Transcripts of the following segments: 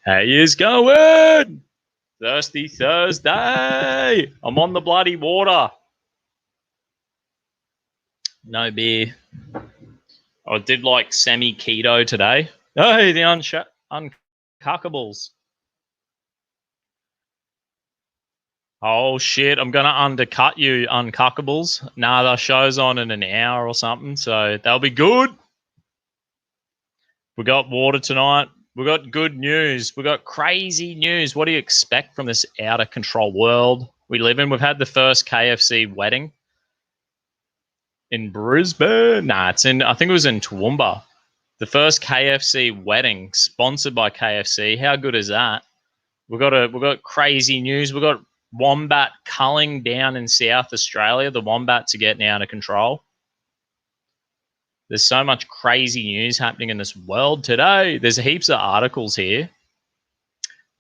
How yous going? Thirsty Thursday. I'm on the bloody water. No beer. I did like semi-keto today. Hey, the uncuckables. Oh, shit. I'm going to undercut you, uncuckables. Nah, the show's on in an hour or something, so that'll be good. We got water tonight. We got good news. We got crazy news. What do you expect from this out-of-control world we live in? We've had the first KFC wedding in Brisbane. Nah, I think it was in Toowoomba. The first KFC wedding sponsored by KFC. How good is that? We've got crazy news. We've got Wombat culling down in South Australia. The wombats are getting out of control. There's so much crazy news happening in this world today. There's heaps of articles here.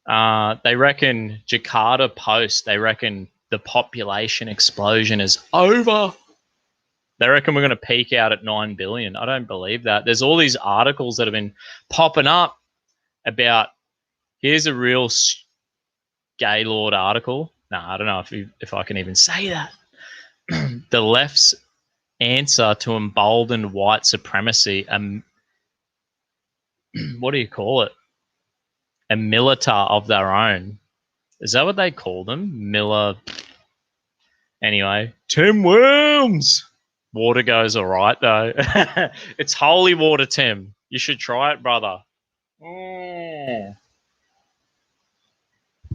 They reckon Jakarta Post, they reckon the population explosion is over. They reckon we're going to peak out at 9 billion. I don't believe that. There's all these articles that have been popping up about, here's a real Gaylord article. No, I don't know if I can even say that. The left's answer to emboldened white supremacy, what do you call it? A militar of their own. Is that what they call them? Anyway, Tim Wilms. Water goes all right, though. It's holy water, Tim. You should try it, brother.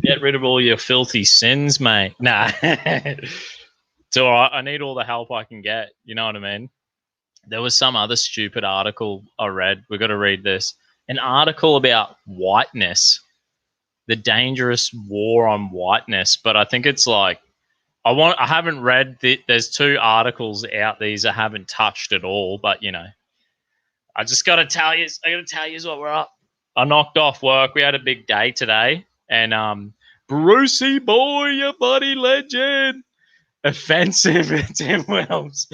Get rid of all your filthy sins, mate. Nah. It's all right. I need all the help I can get. You know what I mean? There was some other stupid article I read. We've got to read this. An article about whiteness, the dangerous war on whiteness. But I think it's like, I haven't read there's 2 articles out these I haven't touched at all, but you know, I just got to tell you what we're up. I knocked off work. We had a big day today, and Brucey boy, you bloody legend. Offensive, Tim Wells.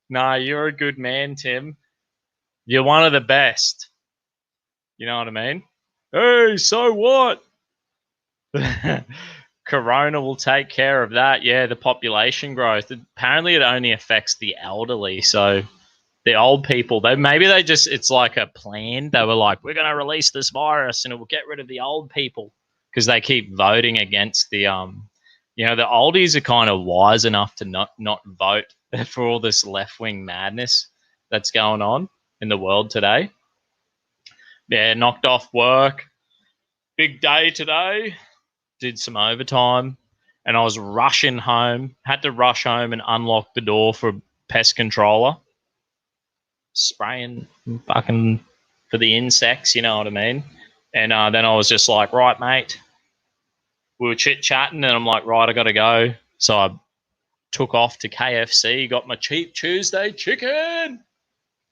Nah, you're a good man, Tim. You're one of the best. You know what I mean? Hey, so what? Corona will take care of that. Yeah, the population growth. Apparently, it only affects the elderly. So the old people, it's like a plan. They were like, we're going to release this virus and it will get rid of the old people because they keep voting against the the oldies are kind of wise enough to not vote for all this left-wing madness that's going on in the world today. Yeah, knocked off work. Big day today. Did some overtime, and I was rushing home. Had to rush home and unlock the door for a pest controller. Spraying fucking for the insects, you know what I mean? And then I was just like, right, mate. We were chit-chatting, and I'm like, right, I got to go. So I took off to KFC, got my cheap Tuesday chicken.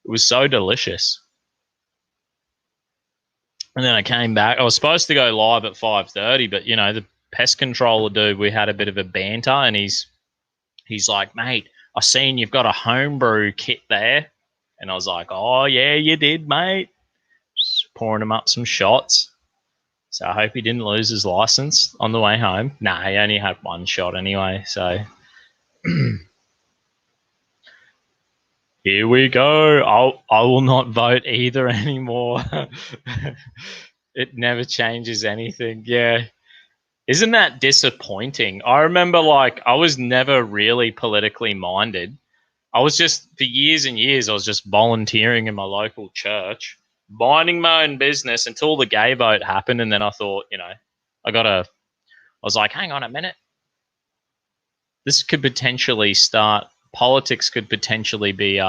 It was so delicious. And then I came back. I was supposed to go live at 5:30, but, you know, the pest controller dude, we had a bit of a banter, and he's like, mate, I seen you've got a homebrew kit there. And I was like, oh, yeah, you did, mate. Just pouring him up some shots. So I hope he didn't lose his license on the way home. Nah, he only had 1 shot anyway, so... Here we go. I will not vote either anymore. It never changes anything. Yeah. Isn't that disappointing? I remember, I was never really politically minded. I was just, for years and years, I was just volunteering in my local church, minding my own business until the gay vote happened. And then I thought, I was like, hang on a minute. This could potentially start... Politics could potentially be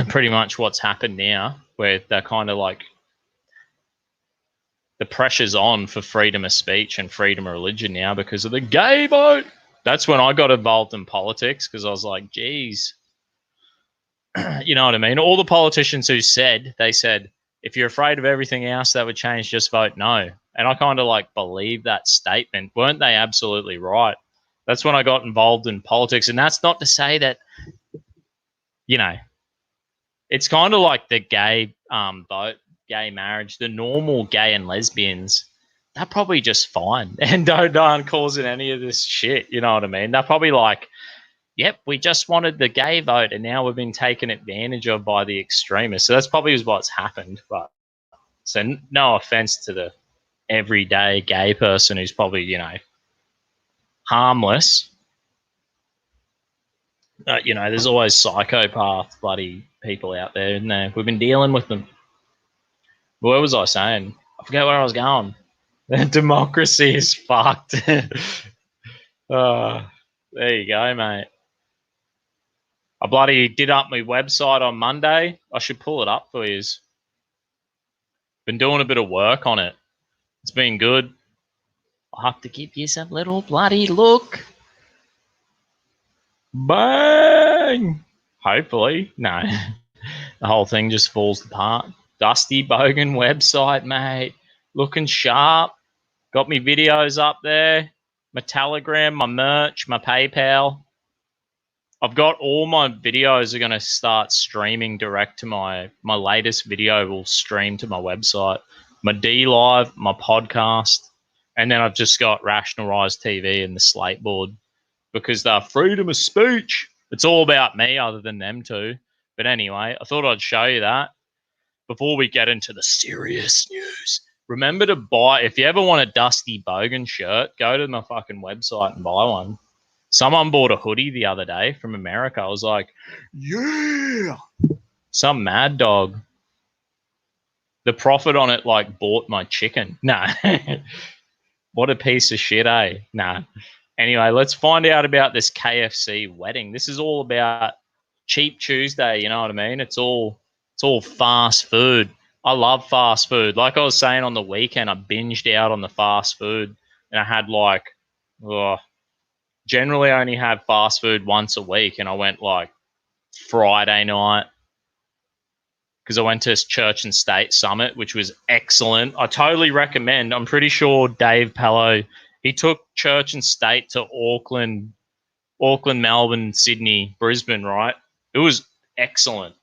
pretty much what's happened now, where they're kind of like the pressure's on for freedom of speech and freedom of religion now because of the gay vote. That's when I got involved in politics because I was like, geez, you know what I mean? All the politicians who said, if you're afraid of everything else that would change, just vote no. And I kind of believe that statement. Weren't they absolutely right? That's when I got involved in politics. And that's not to say that, it's kind of like the gay vote. gay marriage, the normal gay and lesbians, they're probably just fine and aren't causing any of this shit. You know what I mean? They're probably like, yep, we just wanted the gay vote and now we've been taken advantage of by the extremists. So that's probably what's happened. But so no offense to the everyday gay person who's probably, you know, harmless. You know, there's always psychopath bloody people out there, isn't there? We've been dealing with them. What was I saying? I forget where I was going. Democracy is fucked. There you go, mate. I bloody did up my website on Monday. I should pull it up for you. Been doing a bit of work on it. It's been good. I'll have to give you some little bloody look. Bang! Hopefully. No. The whole thing just falls apart. Dusty Bogan website, mate. Looking sharp. Got me videos up there. My Telegram, my merch, my PayPal. I've got all my videos are going to start streaming direct to my latest video will stream to my website. My D Live, my podcast. And then I've just got Rational Rise TV and the Slate board because they're freedom of speech. It's all about me other than them two. But anyway, I thought I'd show you that before we get into the serious news. Remember to buy, if you ever want a Dusty Bogan shirt, go to my fucking website and buy one. Someone bought a hoodie the other day from America. I was like, yeah. Some mad dog. The profit on it, like, bought my chicken. Nah. What a piece of shit, eh? Nah. Anyway, let's find out about this KFC wedding. This is all about Cheap Tuesday, you know what I mean? It's all fast food. I love fast food. Like I was saying on the weekend, I binged out on the fast food. And I had like, generally I only have fast food once a week. And I went like Friday night because I went to Church and State Summit, which was excellent. I totally recommend. I'm pretty sure Dave Pello, he took Church and State to Auckland, Melbourne, Sydney, Brisbane, right? It was excellent.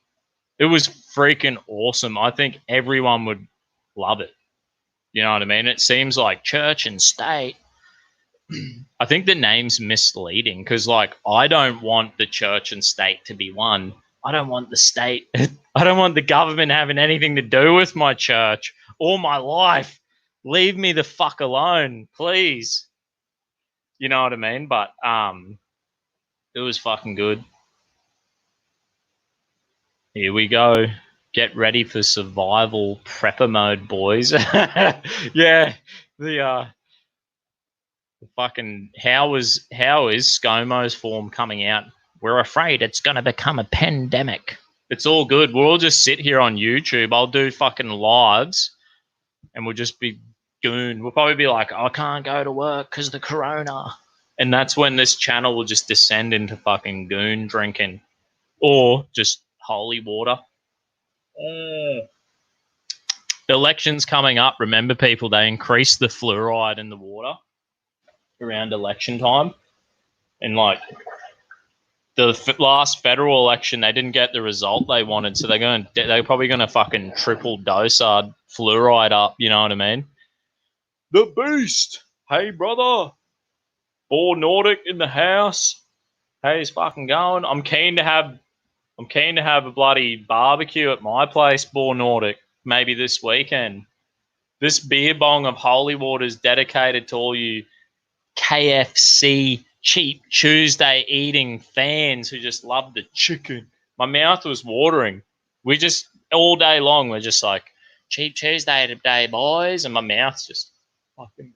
It was freaking awesome. I think everyone would love it. You know what I mean? It seems like Church and State. I think the name's misleading because, like, I don't want the Church and State to be one. I don't want the state. I don't want the government having anything to do with my church or my life. Leave me the fuck alone, please. You know what I mean? But it was fucking good. Here we go. Get ready for survival prepper mode, boys. Yeah, the fucking how is ScoMo's form coming out? We're afraid it's gonna become a pandemic. It's all good. We'll all just sit here on YouTube. I'll do fucking lives, and we'll just be goon. We'll probably be like, I can't go to work because the corona, and that's when this channel will just descend into fucking goon drinking, or just holy water. The election's coming up. Remember, people, they increase the fluoride in the water around election time. And, like, the last federal election, they didn't get the result they wanted, so they're probably going to fucking triple dose our fluoride up, you know what I mean? The beast! Hey, brother! Boar Nordic in the house. How's fucking going? I'm keen to have a bloody barbecue at my place, Boar Nordic, maybe this weekend. This beer bong of holy water is dedicated to all you KFC Cheap Tuesday eating fans who just love the chicken. My mouth was watering. We just, all day long, we're just like, Cheap Tuesday today, boys. And my mouth's just fucking,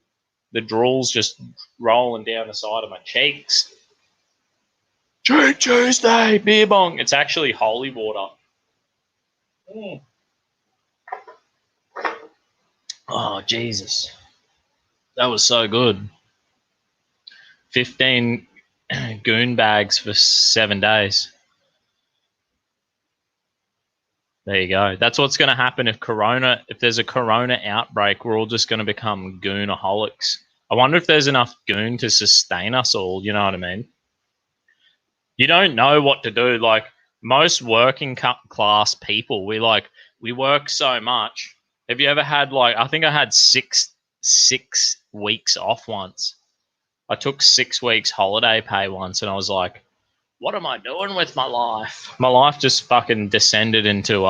the drool's just rolling down the side of my cheeks. Cheap Tuesday, beer bong. It's actually holy water. Oh, Jesus. That was so good. 15 goon bags for 7 days. There you go. That's what's going to happen if there's a corona outbreak, we're all just going to become goonaholics. I wonder if there's enough goon to sustain us all, you know what I mean? You don't know what to do. Like, most working class people, we work so much Have you ever had like, I think I had six weeks off once. I took 6 weeks holiday pay once, and I was like, what am I doing with my life? My life just fucking descended into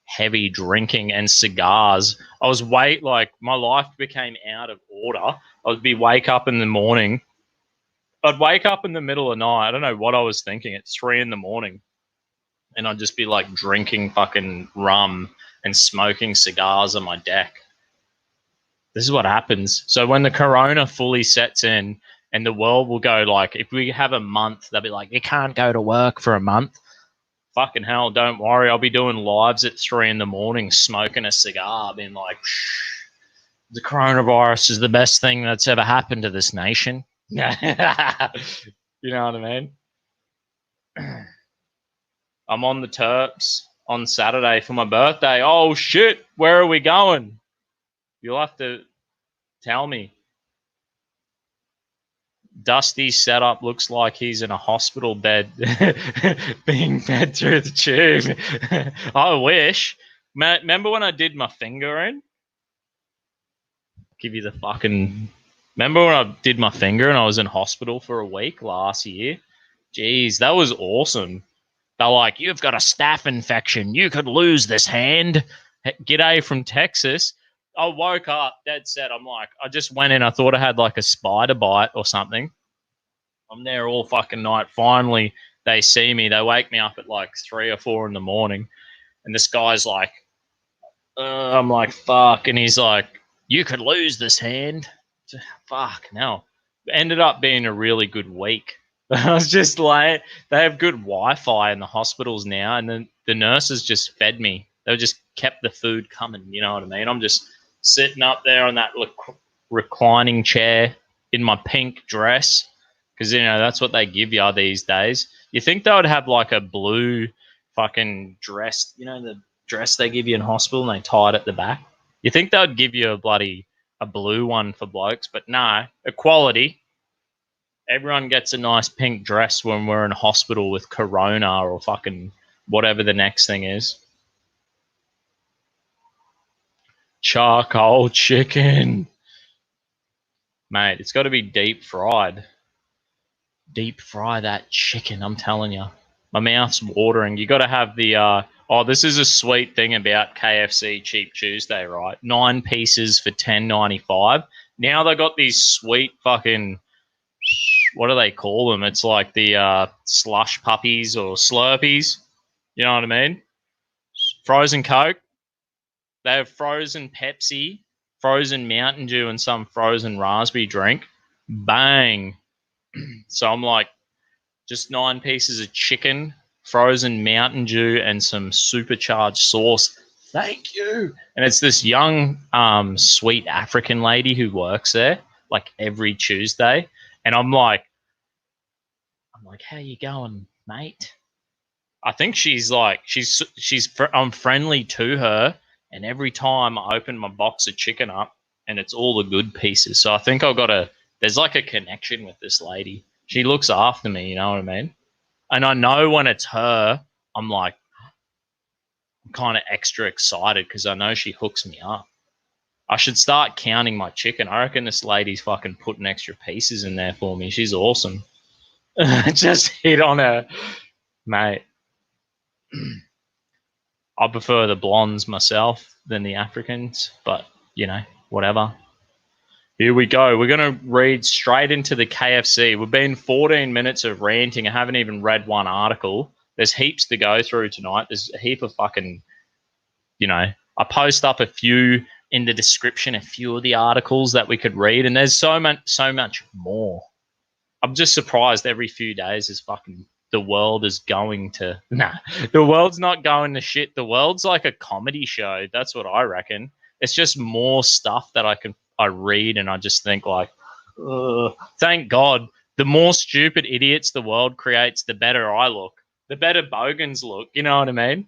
heavy drinking and cigars. I was like my life became out of order. I would wake up in the morning. I'd wake up in the middle of the night. I don't know what I was thinking. It's 3 a.m, and I'd just be like drinking fucking rum and smoking cigars on my deck. This is what happens. So when the corona fully sets in, and the world will go like, if we have a month, they'll be like, you can't go to work for a month. Fucking hell, don't worry. I'll be doing lives at 3 a.m, smoking a cigar, being like, the coronavirus is the best thing that's ever happened to this nation. You know what I mean? I'm on the Terps on Saturday for my birthday. Oh, shit. Where are we going? You'll have to tell me. Dusty's setup looks like he's in a hospital bed being fed through the tube. I wish. Remember when I did my finger in? Give you the fucking... Remember when I did my finger and I was in hospital for a week last year? Jeez, that was awesome. They're like, you've got a staph infection. You could lose this hand. G'day from Texas. I woke up dead set. I'm like, I just went in. I thought I had like a spider bite or something. I'm there all fucking night. Finally, they see me. They wake me up at like 3 or 4 a.m. And this guy's like, I'm like, fuck. And he's like, you could lose this hand. Fuck, no. Ended up being a really good week. I was just like, they have good Wi-Fi in the hospitals now, and then the nurses just fed me. They just kept the food coming, you know what I mean? I'm just sitting up there on that reclining chair in my pink dress, because, you know, that's what they give you these days. You think they would have like a blue fucking dress, you know, the dress they give you in hospital and they tie it at the back? You think they would give you a blue one for blokes, but no, equality. Everyone gets a nice pink dress when we're in hospital with corona or fucking whatever the next thing is. Charcoal chicken. Mate, it's got to be deep fried. Deep fry that chicken, I'm telling you. My mouth's watering. You got to have the... this is a sweet thing about KFC Cheap Tuesday, right? 9 pieces for $10.95. Now they got these sweet fucking... What do they call them? It's like the slush puppies or Slurpees. You know what I mean? Frozen Coke. They have frozen Pepsi, frozen Mountain Dew, and some frozen raspberry drink. Bang. So I'm like, just 9 pieces of chicken, frozen Mountain Dew, and some supercharged sauce. Thank you. And it's this young, sweet African lady who works there, like every Tuesday. And I'm like, how you going, mate? I think she's like, I'm friendly to her, and every time I open my box of chicken up, and it's all the good pieces. So I think there's like a connection with this lady. She looks after me, you know what I mean? And I know when it's her, I'm like, I'm kind of extra excited because I know she hooks me up. I should start counting my chicken. I reckon this lady's fucking putting extra pieces in there for me. She's awesome. Just hit on her, mate. I prefer the blondes myself than the Africans, but, you know, whatever. Here we go. We're going to read straight into the KFC. We've been 14 minutes of ranting. I haven't even read one article. There's heaps to go through tonight. There's a heap of fucking, you know, I post up a few in the description, a few of the articles that we could read, and there's so much more. I'm just surprised every few days is fucking the world is going to... Nah, the world's not going to shit. The world's like a comedy show. That's what I reckon. It's just more stuff that I read and I just think like, ugh. Thank God. The more stupid idiots the world creates, the better I look. The better bogans look. You know what I mean?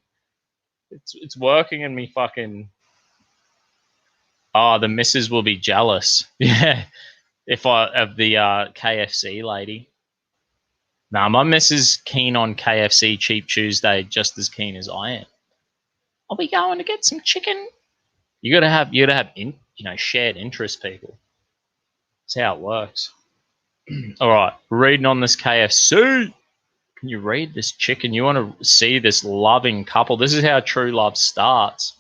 It's working in me fucking... Oh, the missus will be jealous. Yeah. Of the KFC lady. Nah, my missus keen on KFC Cheap Tuesday just as keen as I am. Are we going to get some chicken? You gotta have shared interest, people. That's how it works. All right, reading on this KFC. Can you read this chicken? You want to see this loving couple? This is how true love starts.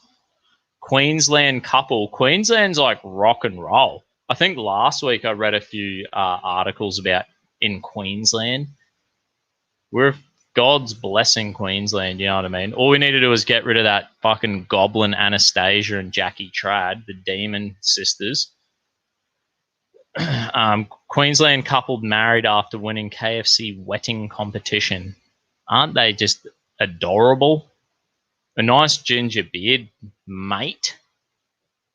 Queensland couple. Queensland's like rock and roll. I think last week I read a few articles about in Queensland. We're God's blessing Queensland, you know what I mean? All we need to do is get rid of that fucking goblin Anastasia and Jackie Trad, the demon sisters. Queensland couple married after winning KFC wetting competition. Aren't they just adorable? A nice ginger beard, mate.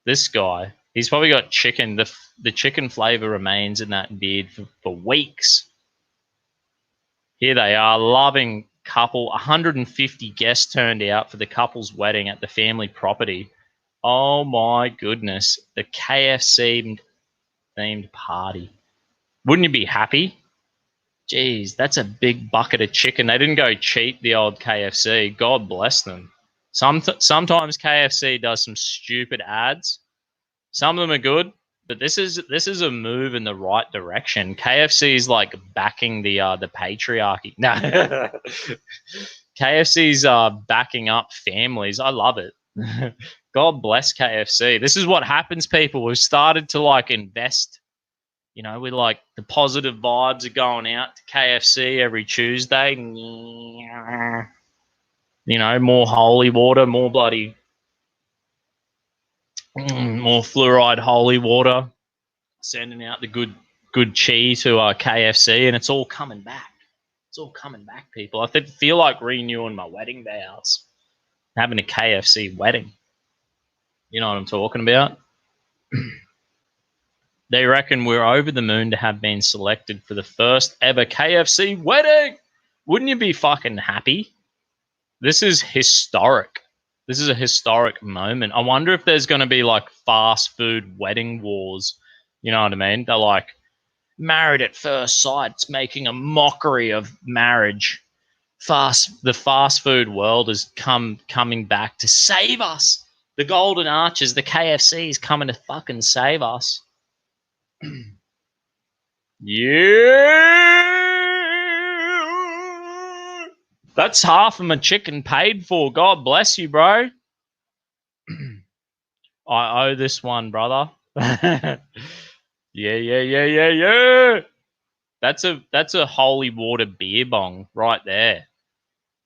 This guy, he's probably got chicken. The chicken flavour remains in that beard for weeks. Here they are, loving couple. 150 guests turned out for the couple's wedding at the family property. Oh my goodness. The KFC themed party. Wouldn't you be happy? Jeez, that's a big bucket of chicken. They didn't go cheap, the old KFC. God bless them. Sometimes KFC does some stupid ads. Some of them are good, but this is a move in the right direction. KFC is like backing the patriarchy. No, KFC's backing up families. I love it. God bless KFC. This is what happens, people. We've started to like invest. You know, we like the positive vibes are going out to KFC every Tuesday. You know, more holy water, more bloody, more fluoride holy water, sending out the good cheese to our KFC, and it's all coming back. It's all coming back, people. I feel like renewing my wedding vows, having a KFC wedding. You know what I'm talking about? They reckon we're over the moon to have been selected for the first ever KFC wedding. Wouldn't you be fucking happy? This is historic. This is a historic moment. I wonder if there's going to be like fast food wedding wars. You know what I mean? They're like, married at first sight. It's making a mockery of marriage. The fast food world is coming back to save us. The Golden Arches, the KFC is coming to fucking save us. Yeah. That's half of my chicken paid for. God bless you, bro. I owe this one, brother. Yeah. That's a holy water beer bong right there.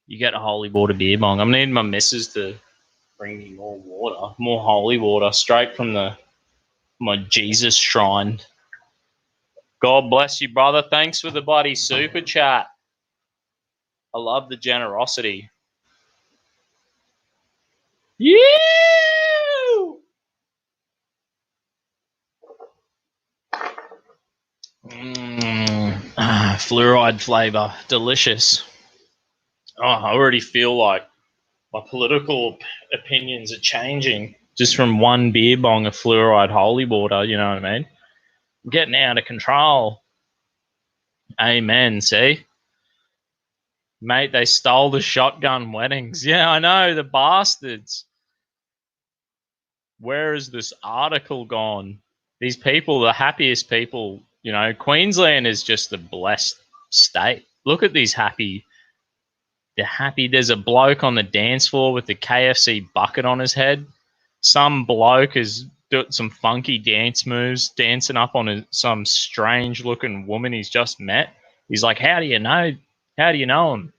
You get a holy water beer bong. I'm needing my missus to bring me more water, more holy water, straight from my Jesus shrine. God bless you, brother. Thanks for the bloody super chat. I love the generosity. Yeah. Fluoride flavor, delicious. Oh, I already feel like my political opinions are changing just from one beer bong of fluoride holy water. You know what I mean? I'm getting out of control. Amen. See, mate, they stole the shotgun weddings. Yeah, I know, the bastards. Where is this article gone? These people, the happiest people, you know, Queensland is just a blessed state. Look at these happy. They're happy. There's a bloke on the dance floor with the KFC bucket on his head. Some bloke is doing some funky dance moves, dancing up on some strange looking woman he's just met. He's like, how do you know? How do you know him?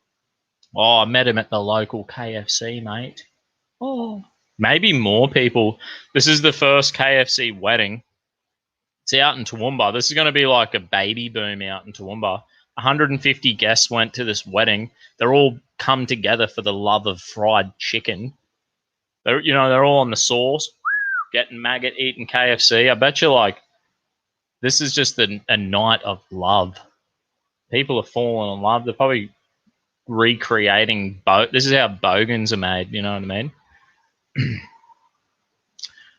Oh, I met him at the local KFC, mate. Oh, maybe more people. This is the first KFC wedding. It's out in Toowoomba. This is going to be like a baby boom out in Toowoomba. 150 guests went to this wedding. They're all come together for the love of fried chicken. They're all on the sauce, getting maggot, eating KFC. I bet you like this is just a night of love. People are falling in love. They're probably recreating this is how bogans are made. You know what I mean?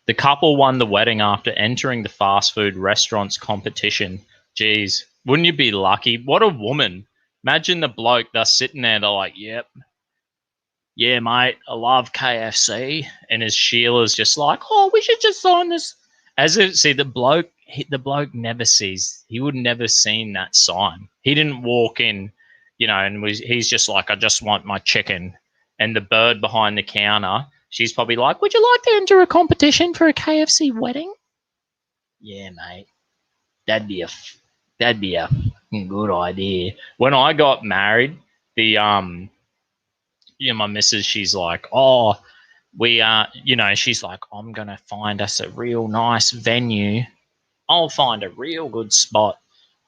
The couple won the wedding after entering the fast food restaurants competition. Jeez, wouldn't you be lucky? What a woman. Imagine the bloke, they're sitting there, they're like, yep, yeah, mate, I love KFC. And as Sheila's just like, oh, we should just sign this. As it, see, the bloke never sees, he would never seen that sign. He didn't walk in, and he's just like, I just want my chicken. And the bird behind the counter, she's probably like, would you like to enter a competition for a KFC wedding? Yeah, mate. That'd be a good idea. When I got married, my missus, she's like, oh, we she's like, I'm gonna find us a real nice venue. I'll find a real good spot.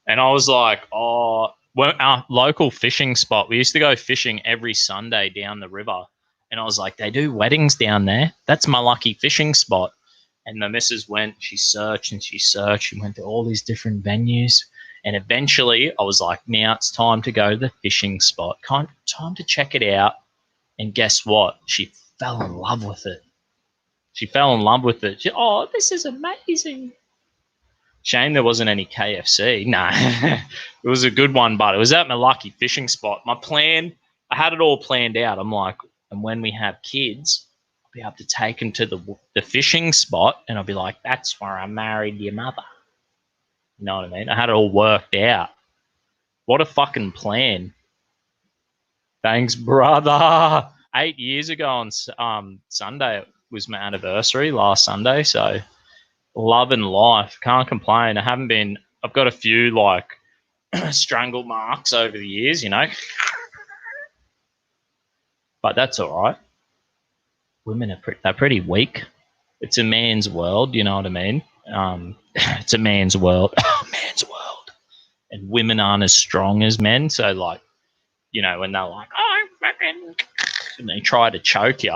And I was like, oh, well, our local fishing spot, we used to go fishing every Sunday down the river. And I was like, they do weddings down there. That's my lucky fishing spot. And the missus went, she searched and she searched. She went to all these different venues. And eventually I was like, now it's time to go to the fishing spot. Time to check it out. And guess what? She fell in love with it. Oh, this is amazing. Shame there wasn't any KFC. No, it was a good one, but it was at my lucky fishing spot. My plan, I had it all planned out. I'm like, and when we have kids, I'll be able to take them to the fishing spot, and I'll be like, that's where I married your mother. You know what I mean? I had it all worked out. What a fucking plan. Thanks, brother. 8 years ago on Sunday, it was my anniversary last Sunday, so love and life. Can't complain. I've got a few like strangle marks over the years, but that's all right. Women they're pretty weak. It's a man's world, you know what I mean? It's a man's world. Man's world. And women aren't as strong as men. So like, when they're like, oh, fucking, and they try to choke you,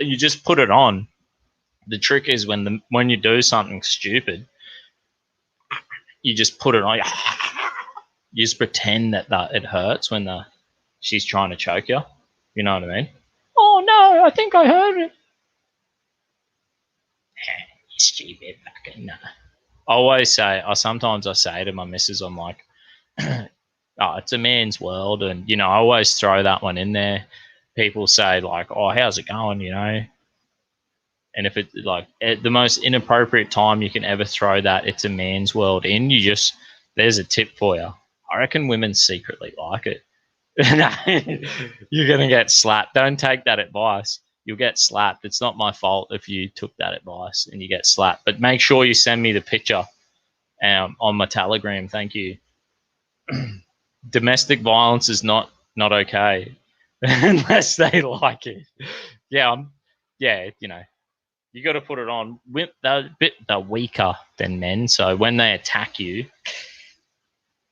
you just put it on. The trick is when you do something stupid, you just put it on. You just pretend that it hurts when she's trying to choke you. You know what I mean? Oh no, I think I heard it. You stupid fucking no. Sometimes I say to my missus, I'm like, oh, it's a man's world, and I always throw that one in there. People say like, oh, how's it going? And if it's like at the most inappropriate time you can ever throw that it's a man's world in, there's a tip for you. I reckon women secretly like it. You're going to get slapped. Don't take that advice. You'll get slapped. It's not my fault if you took that advice and you get slapped. But make sure you send me the picture on my Telegram. Thank you. Domestic violence is not okay unless they like it. You got to put it on. They're weaker than men, so when they attack you,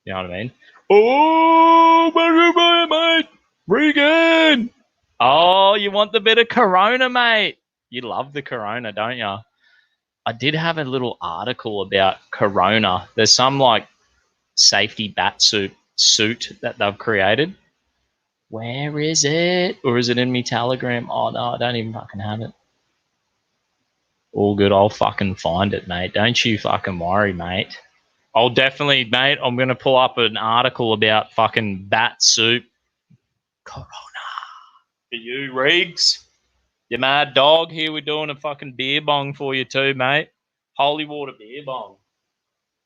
you know what I mean? Oh, mate, Regan! Oh, you want the bit of Corona, mate? You love the Corona, don't you? I did have a little article about Corona. There's some like safety bat suit that they've created. Where is it? Or is it in me Telegram? Oh no, I don't even fucking have it. All good, I'll fucking find it, mate. Don't you fucking worry, mate. I'll definitely, mate, I'm going to pull up an article about fucking bat soup. Corona. For you, Riggs. You mad dog. Here we're doing a fucking beer bong for you too, mate. Holy water beer bong.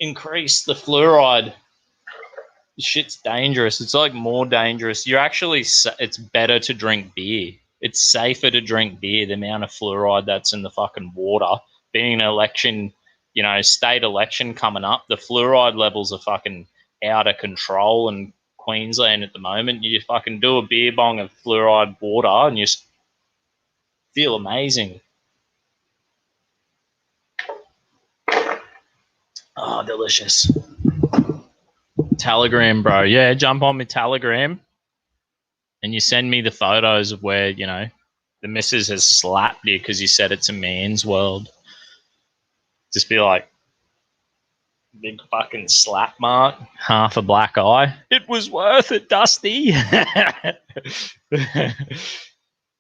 Increase the fluoride. This shit's dangerous. It's like more dangerous. It's better to drink beer. It's safer to drink beer, the amount of fluoride that's in the fucking water. Being an election, state election coming up, the fluoride levels are fucking out of control in Queensland at the moment. You fucking do a beer bong of fluoride water and you just feel amazing. Oh, delicious. Telegram, bro. Yeah, jump on my Telegram. And you send me the photos of where, the missus has slapped you because you said it's a man's world. Just be like, big fucking slap mark, half a black eye. It was worth it, Dusty.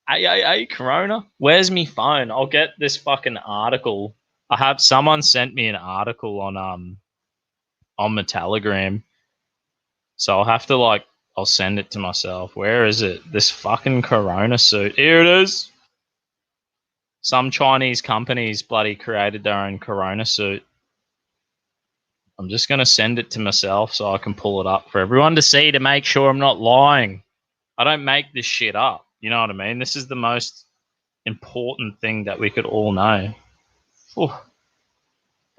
Hey, Corona. Where's me phone? I'll get this fucking article. Someone sent me an article on my Telegram. So I'll have to I'll send it to myself. Where is it? This fucking Corona suit. Here it is. Some Chinese companies bloody created their own Corona suit. I'm just going to send it to myself so I can pull it up for everyone to see to make sure I'm not lying. I don't make this shit up. You know what I mean? This is the most important thing that we could all know. Whew.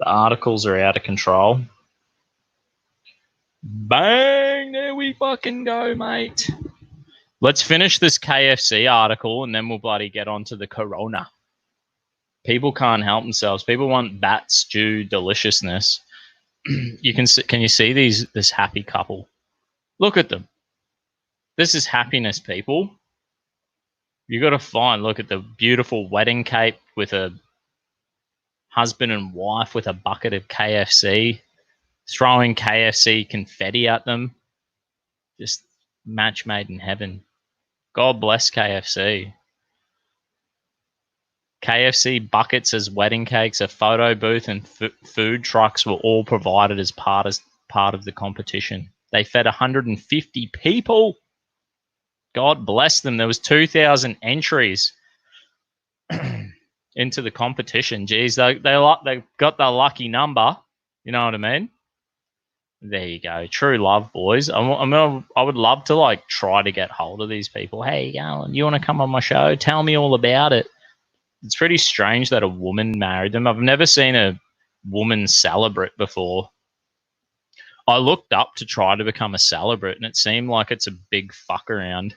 The articles are out of control. Bang! There we fucking go, mate. Let's finish this KFC article and then we'll bloody get on to the Corona. People can't help themselves. People want bat stew deliciousness. Can you see this happy couple? Look at them. This is happiness, people. You got to look at the beautiful wedding cake with a husband and wife with a bucket of KFC, throwing KFC confetti at them. Just match made in heaven. God bless KFC. KFC buckets as wedding cakes, a photo booth, and food trucks were all provided as part of the competition. They fed 150 people. God bless them. There was 2,000 entries into the competition. Geez, they got the lucky number. You know what I mean? There you go. True love, boys. I would love to like try to get hold of these people. Hey, Alan, you want to come on my show? Tell me all about it. It's pretty strange that a woman married them. I've never seen a woman celebrate before. I looked up to try to become a celebrate, and it seemed like it's a big fuck around.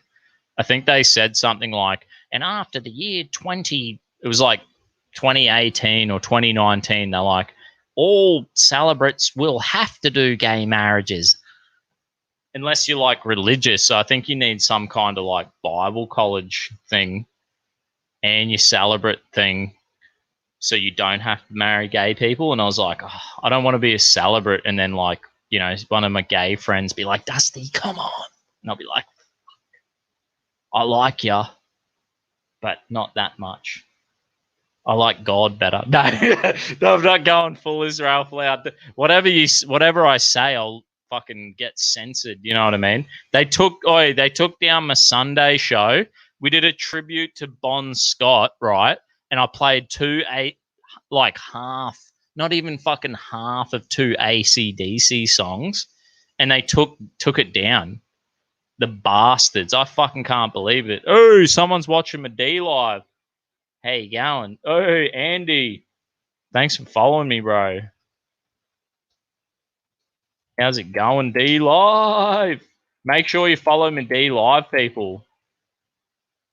I think they said something like, and after the year 2018 or 2019, they're like, all celebrates will have to do gay marriages. Unless you're like religious. So I think you need some kind of like Bible college thing and your celebrate thing so you don't have to marry gay people. And I was like, oh, I don't want to be a celebrate and then like, you know, one of my gay friends be like, Dusty, come on. And I'll be like, I like ya, but not that much. I like God better. No, I'm not going full Israel out. Whatever I say, I'll fucking get censored. You know what I mean? They took down my Sunday show. We did a tribute to Bon Scott, right? And I played not even fucking half of 2 AC/DC songs, and they took it down. The bastards! I fucking can't believe it. Oh, someone's watching my D live. Hey, going? Oh, Andy. Thanks for following me, bro. How's it going, D Live? Make sure you follow me, D Live, people.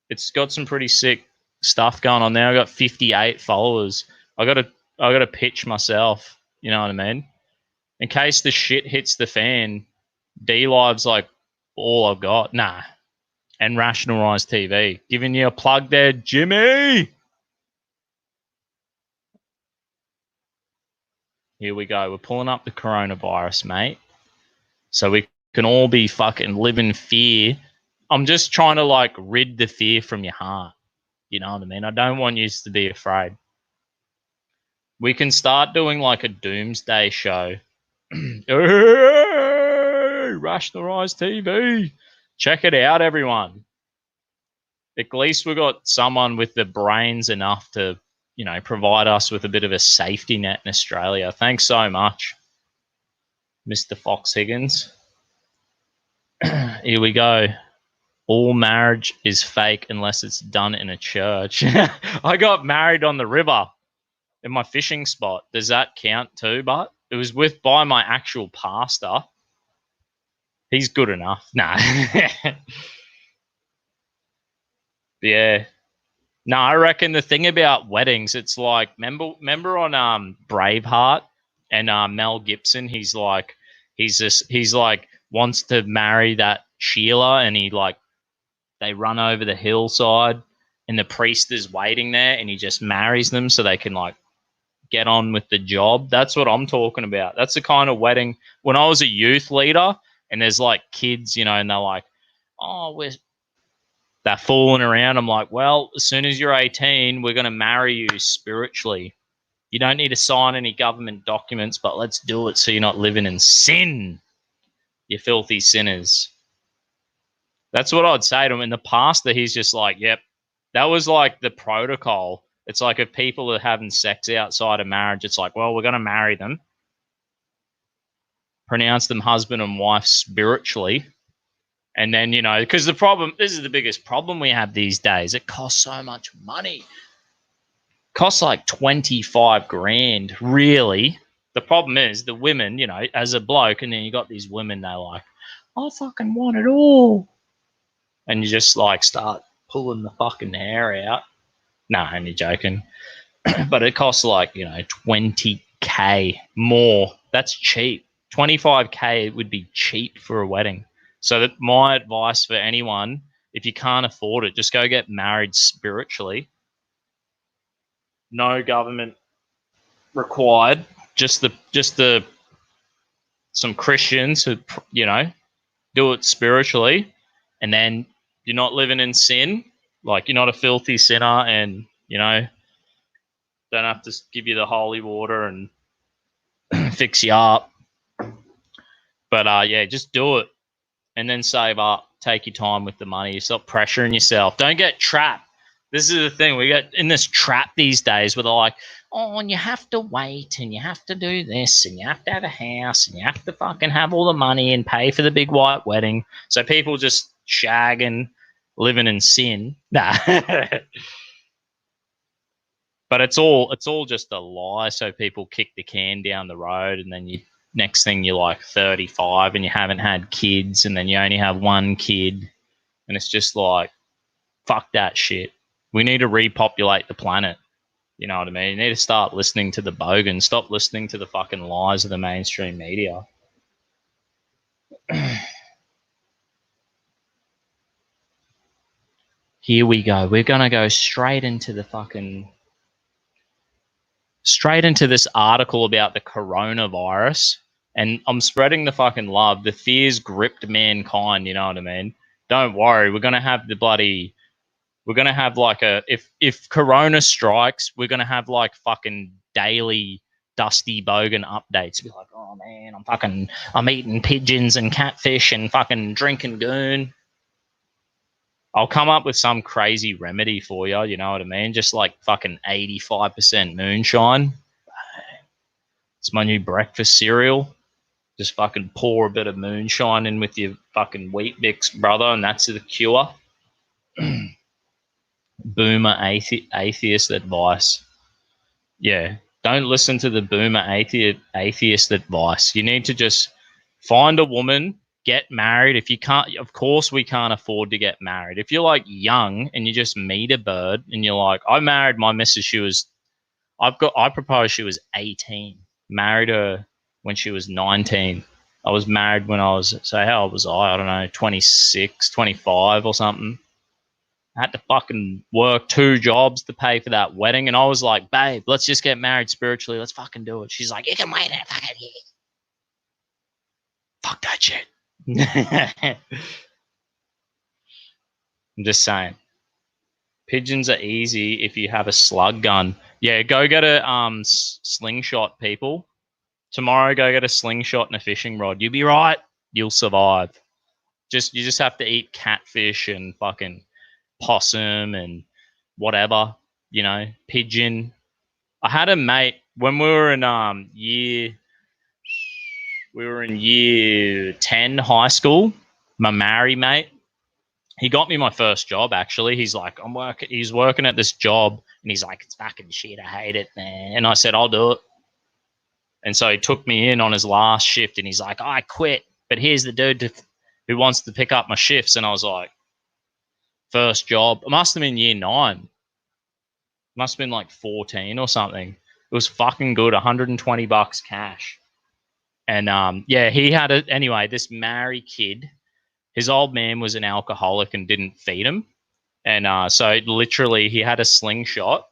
It's got some pretty sick stuff going on there. I got 58 followers. I got to pitch myself. You know what I mean? In case the shit hits the fan, D Live's like all I've got. Nah. And Rationalise TV. Giving you a plug there, Jimmy. Here we go. We're pulling up the coronavirus, mate. So we can all be fucking live in fear. I'm just trying to like rid the fear from your heart. You know what I mean? I don't want you to be afraid. We can start doing like a doomsday show. Rationalise TV. Check it out, everyone. At least we got someone with the brains enough to, you know, provide us with a bit of a safety net in Australia. Thanks so much, Mr. Fox Higgins. Here we go. All marriage is fake unless it's done in a church. I got married on the river in my fishing spot. Does that count too? But it was by my actual pastor. He's good enough. Nah. Yeah. No, I reckon the thing about weddings, it's like, remember on Braveheart and Mel Gibson, he's like wants to marry that Sheila, and they run over the hillside and the priest is waiting there and he just marries them so they can like get on with the job. That's what I'm talking about. That's the kind of wedding. When I was a youth leader and there's like kids, you know, and they're like, oh, they're fooling around. I'm like, well, as soon as you're 18, we're going to marry you spiritually. You don't need to sign any government documents, but let's do it so you're not living in sin, you filthy sinners. That's what I'd say to him. In the past, that he's just like, yep, that was like the protocol. It's like if people are having sex outside of marriage, it's like, well, we're going to marry them, pronounce them husband and wife spiritually. And then, you know, because the problem, this is the biggest problem we have these days. It costs so much money. It costs like 25 grand, really. The problem is the women, you know, as a bloke, and then you got these women, they're like, I fucking want it all. And you just like start pulling the fucking hair out. Nah, only joking. But it costs like, you know, 20K more. That's cheap. 25K would be cheap for a wedding. So that my advice for anyone, if you can't afford it, just go get married spiritually. No government required. Just the some Christians who, you know, do it spiritually, and then you're not living in sin. Like, you're not a filthy sinner, and, you know, don't have to give you the holy water and fix you up. But yeah, just do it, and then save up. Take your time with the money. Stop pressuring yourself. Don't get trapped. This is the thing. We get in this trap these days where they're like, oh, and you have to wait, and you have to do this, and you have to have a house, and you have to fucking have all the money and pay for the big white wedding. So people just shagging, living in sin. Nah. But it's all just a lie. So people kick the can down the road, and then you next thing you're like 35 and you haven't had kids, and then you only have one kid, and it's just like, fuck that shit. We need to repopulate the planet. You know what I mean? You need to start listening to the bogan. Stop listening to the fucking lies of the mainstream media. Here we go. We're gonna go straight into this article about the coronavirus, and I'm spreading the fucking love. The fears gripped mankind, you know what I mean? Don't worry, we're gonna have like if corona strikes, we're gonna have like fucking daily Dusty Bogan updates. Be like, oh man, I'm eating pigeons and catfish and fucking drinking goon. I'll come up with some crazy remedy for you, you know what I mean? Just like fucking 85% moonshine. It's my new breakfast cereal. Just fucking pour a bit of moonshine in with your fucking Wheat Bix, brother, and that's the cure. Boomer atheist advice. Yeah, don't listen to the boomer atheist advice. You need to just find a woman, get married. If you can't, of course, we can't afford to get married. If you're like young and you just meet a bird and you're like, I married my missus. I proposed she was 18. Married her when she was 19. I was married when I was, so how old was I? I don't know, 26, 25 or something. I had to fucking work 2 jobs to pay for that wedding. And I was like, babe, let's just get married spiritually. Let's fucking do it. She's like, you can wait a fucking year. Fuck that shit. I'm just saying. Pigeons are easy if you have a slug gun. Yeah, go get a slingshot, people. Tomorrow, go get a slingshot and a fishing rod. You'll be right. You'll survive. You just have to eat catfish and fucking possum and whatever, you know, pigeon. I had a mate when we were in year 10 high school. My Maori mate, he got me my first job. Actually, he's like, he's working at this job, and he's like, it's fucking shit. I hate it, man. And I said, I'll do it. And so he took me in on his last shift, and he's like, I quit, but here's the dude who wants to pick up my shifts. And I was like, first job, it must have been year 9. Must have been like 14 or something. It was fucking good, $120 cash. And yeah, he had it anyway. This Maori kid, his old man was an alcoholic and didn't feed him, and so literally he had a slingshot,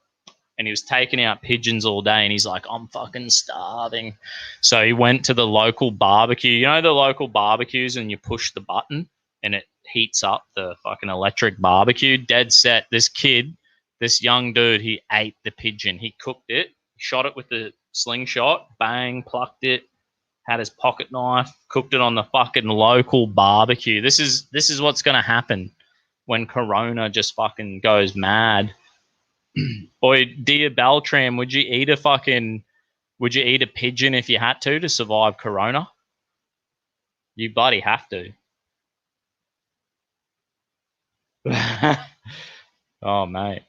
and he was taking out pigeons all day. And he's like, I'm fucking starving. So he went to the local barbecue. You know the local barbecues, and you push the button and it heats up the fucking electric barbecue. Dead set. This young dude, he ate the pigeon. He cooked it, shot it with the slingshot, bang, plucked it, had his pocket knife, cooked it on the fucking local barbecue. This is what's gonna happen when Corona just fucking goes mad. Boy, dear Beltram, would you eat a pigeon if you had to survive Corona? You bloody have to. Oh, mate.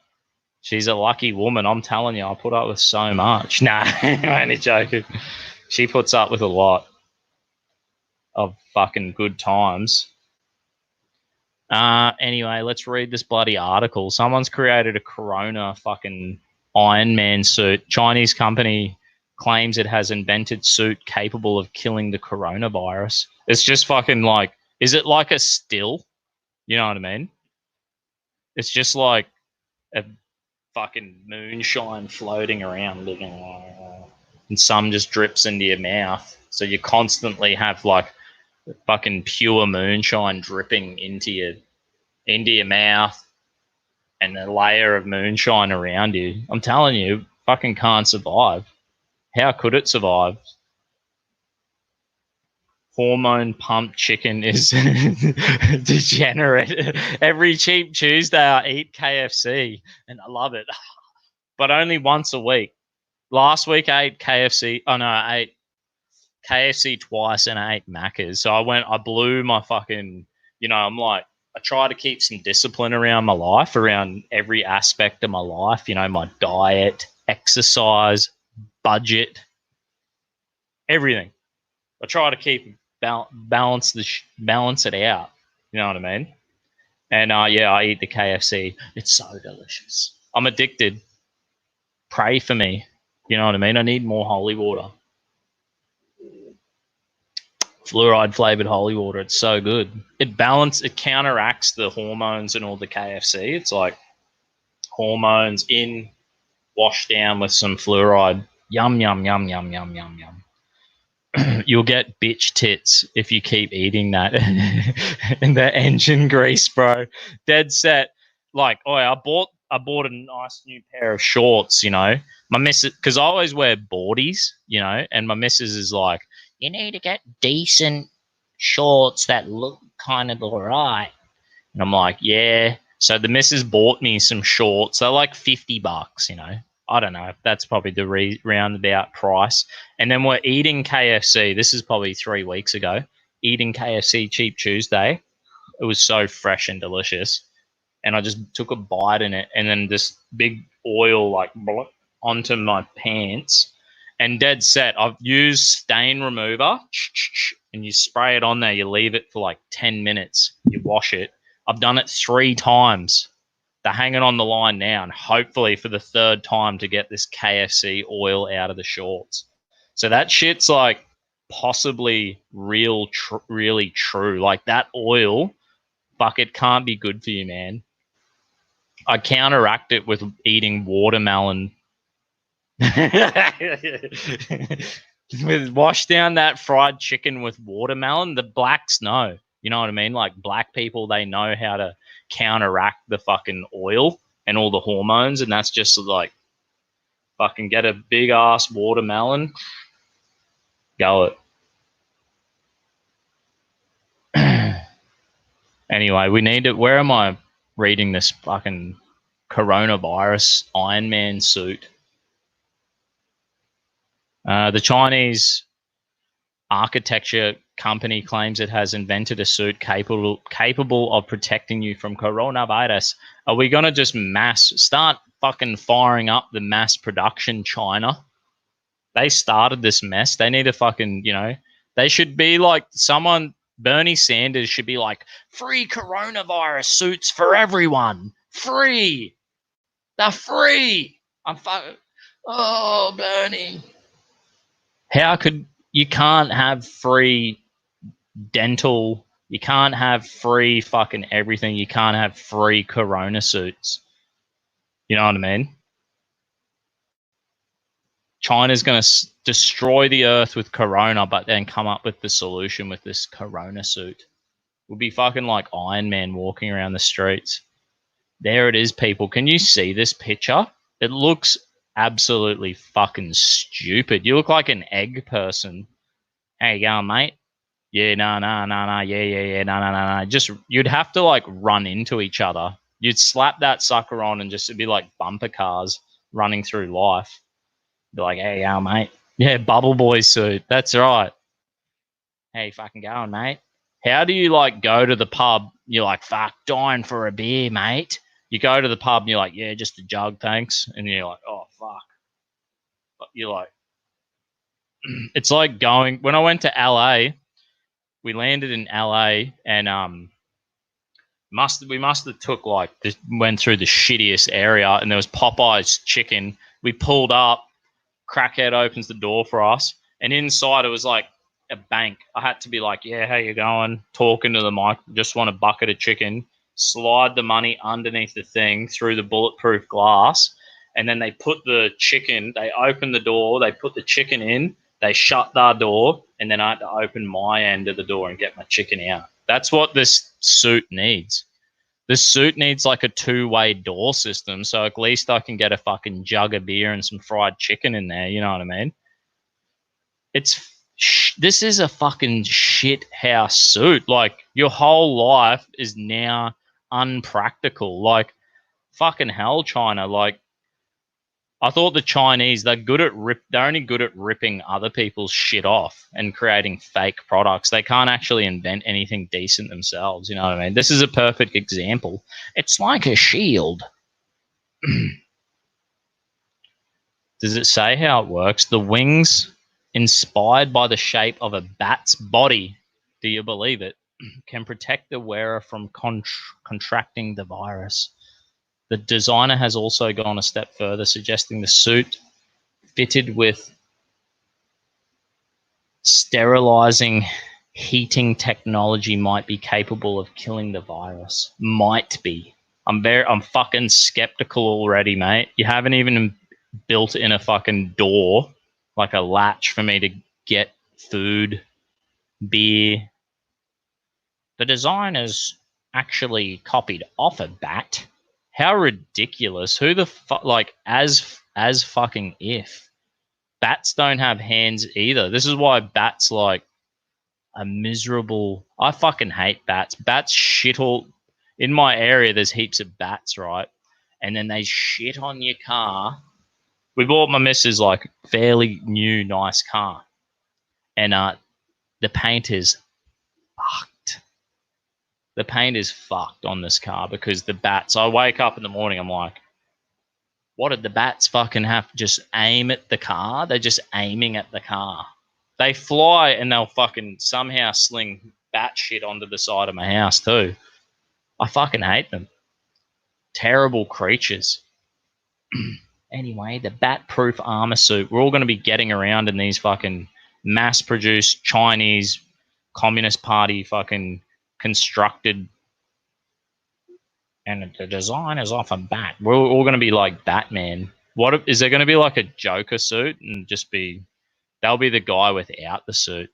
She's a lucky woman. I'm telling you, I put up with so much. Nah, I'm only joking. She puts up with a lot of fucking good times. Anyway, let's read this bloody article. Someone's created a Corona fucking Iron Man suit. Chinese company claims it has invented suit capable of killing the coronavirus. It's just fucking like, is it like a still? You know what I mean? It's just like a fucking moonshine floating around, and some just drips into your mouth. So you constantly have like fucking pure moonshine dripping into your mouth and a layer of moonshine around you. I'm telling you, fucking can't survive. How could it survive? Hormone pumped chicken is degenerate. Every cheap Tuesday I eat KFC and I love it. But only once a week. Last week I ate KFC. Oh no, I ate KFC twice and I ate Macca's. So I blew my fucking, I'm like, I try to keep some discipline around my life, around every aspect of my life, my diet, exercise, budget, everything. I try to keep balance it out. You know what I mean? And yeah, I eat the KFC. It's so delicious. I'm addicted. Pray for me. You know what I mean? I need more holy water. Fluoride flavored holy water. It's so good. It counteracts the hormones and all the KFC. It's like hormones in, washed down with some fluoride. Yum, yum, yum, yum, yum, yum, yum. You'll get bitch tits if you keep eating that. And the engine grease, bro. Dead set. Like, I bought a nice new pair of shorts, My missus, because I always wear boardies, and my missus is like, you need to get decent shorts that look kind of all right. And I'm like, yeah. So the missus bought me some shorts. They're like $50, I don't know. That's probably the roundabout price. And then we're eating KFC. This is probably 3 weeks ago. Eating KFC Cheap Tuesday. It was so fresh and delicious. And I just took a bite in it, and then this big oil like onto my pants. And dead set, I've used stain remover, and you spray it on there. You leave it for like 10 minutes. You wash it. I've done it 3 times. They're hanging on the line now, and hopefully for the 3rd time to get this KFC oil out of the shorts. So that shit's like possibly really true. Like that oil, fuck, it can't be good for you, man. I counteract it with eating watermelon. With wash down that fried chicken with watermelon. The blacks know. You know what I mean? Like black people, they know how to counteract the fucking oil and all the hormones, and that's just like fucking get a big ass watermelon, go it. Anyway, we need to. Where am I reading this fucking coronavirus Iron Man suit? The Chinese architecture company claims it has invented a suit capable of protecting you from coronavirus. Are we going to just start fucking firing up the mass production, China? They started this mess. They need to fucking, they should be like Bernie Sanders should be like, free coronavirus suits for everyone. Free. They're free. Oh, Bernie. You can't have free dental, you can't have free fucking everything, you can't have free corona suits. You know what I mean? China's going to destroy the earth with corona, but then come up with the solution with this corona suit. We'll be fucking like Iron Man walking around the streets. There it is, people. Can you see this picture? It looks absolutely fucking stupid. You look like an egg person. How you going, mate? Yeah, no, yeah, no. Just, you'd have to like run into each other. You'd slap that sucker on and just, it'd be like bumper cars running through life. Be like, hey, how, mate? Yeah, bubble boy suit. That's right. How you fucking going, mate? How do you like go to the pub? You're like, fuck, dying for a beer, mate. You go to the pub and you're like, yeah, just a jug, thanks. And you're like, oh, fuck. But you're like, it's like going, when I went to LA, we landed in LA and we must have took like this, went through the shittiest area, and there was Popeye's chicken. We pulled up, crackhead opens the door for us, and inside it was like a bank. I had to be like, yeah, how you going? Talking to the mic, just want a bucket of chicken. Slide the money underneath the thing through the bulletproof glass, and then they put the chicken, they open the door, they put the chicken in, they shut the door, and then I had to open my end of the door and get my chicken out. That's what this suit needs. This suit needs like a two-way door system, so at least I can get a fucking jug of beer and some fried chicken in there. You know what I mean? This is a fucking shit house suit. Like, your whole life is now unpractical. Like, fucking hell, China. Like, I thought the Chinese, they're only good at ripping other people's shit off and creating fake products. They can't actually invent anything decent themselves. You know what I mean? This is a perfect example. It's like a shield. Does it say how it works? The wings, inspired by the shape of a bat's body, do you believe it, can protect the wearer from contracting the virus. The designer has also gone a step further, suggesting the suit fitted with sterilizing heating technology might be capable of killing the virus. Might be. I'm fucking skeptical already, mate. You haven't even built in a fucking door, like a latch for me to get food, beer. The design is actually copied off a bat. How ridiculous. Who the fuck, like, as fucking if. Bats don't have hands either. This is why bats, like, a miserable, I fucking hate bats. Bats shit all, in my area there's heaps of bats, right? And then they shit on your car. We bought my missus like fairly new, nice car. And the paint is fucked. The paint is fucked on this car because the bats, I wake up in the morning, I'm like, what did the bats fucking have? Just aim at the car? They're just aiming at the car. They fly and they'll fucking somehow sling bat shit onto the side of my house too. I fucking hate them. Terrible creatures. Anyway, the bat-proof armor suit. We're all going to be getting around in these fucking mass-produced Chinese Communist Party fucking constructed, and the design is off a bat. We're all going to be like Batman. What is there going to be like a Joker suit and just be? They'll be the guy without the suit.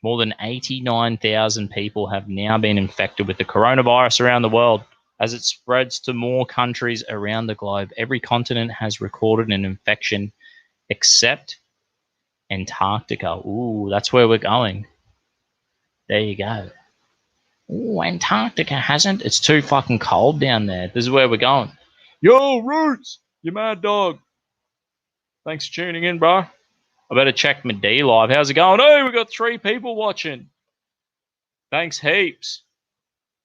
More than 89,000 people have now been infected with the coronavirus around the world. As it spreads to more countries around the globe, every continent has recorded an infection except Antarctica. Ooh, that's where we're going. There you go. Ooh, Antarctica hasn't. It's too fucking cold down there. This is where we're going. Yo, Roots, you mad dog. Thanks for tuning in, bro. I better check my D live. How's it going? Hey, we got 3 people watching. Thanks heaps.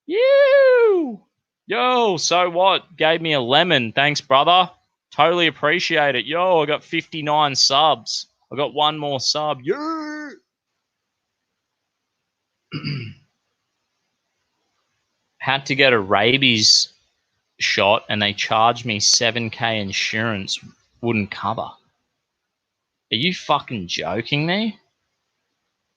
You. Yo, so what? Gave me a lemon. Thanks, brother. Totally appreciate it. Yo, I got 59 subs. I got one more sub. Yeah. Had to get a rabies shot and they charged me 7K insurance. Wouldn't cover. Are you fucking joking me?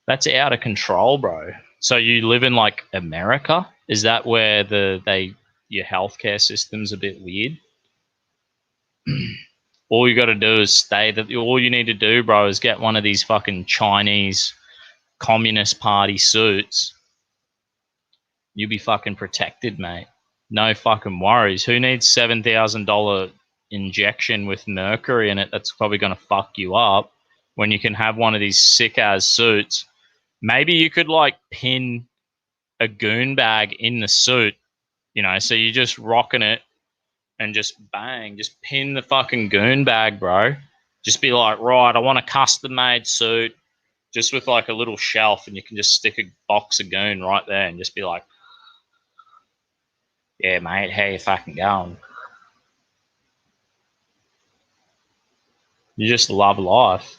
That's out of control, bro. So you live in like America? Is that where your healthcare system's a bit weird? All you got to do is all you need to do, bro, is get one of these fucking Chinese Communist Party suits. You'll be fucking protected, mate. No fucking worries. Who needs $7,000 injection with mercury in it that's probably going to fuck you up when you can have one of these sick-ass suits Maybe you could like pin a goon bag in the suit, you know, so you're just rocking it and just bang, just pin the fucking goon bag, bro. Just be like, right, I want a custom made suit just with like a little shelf, and you can just stick a box of goon right there and just be like, yeah, mate, how you fucking going? You just love life.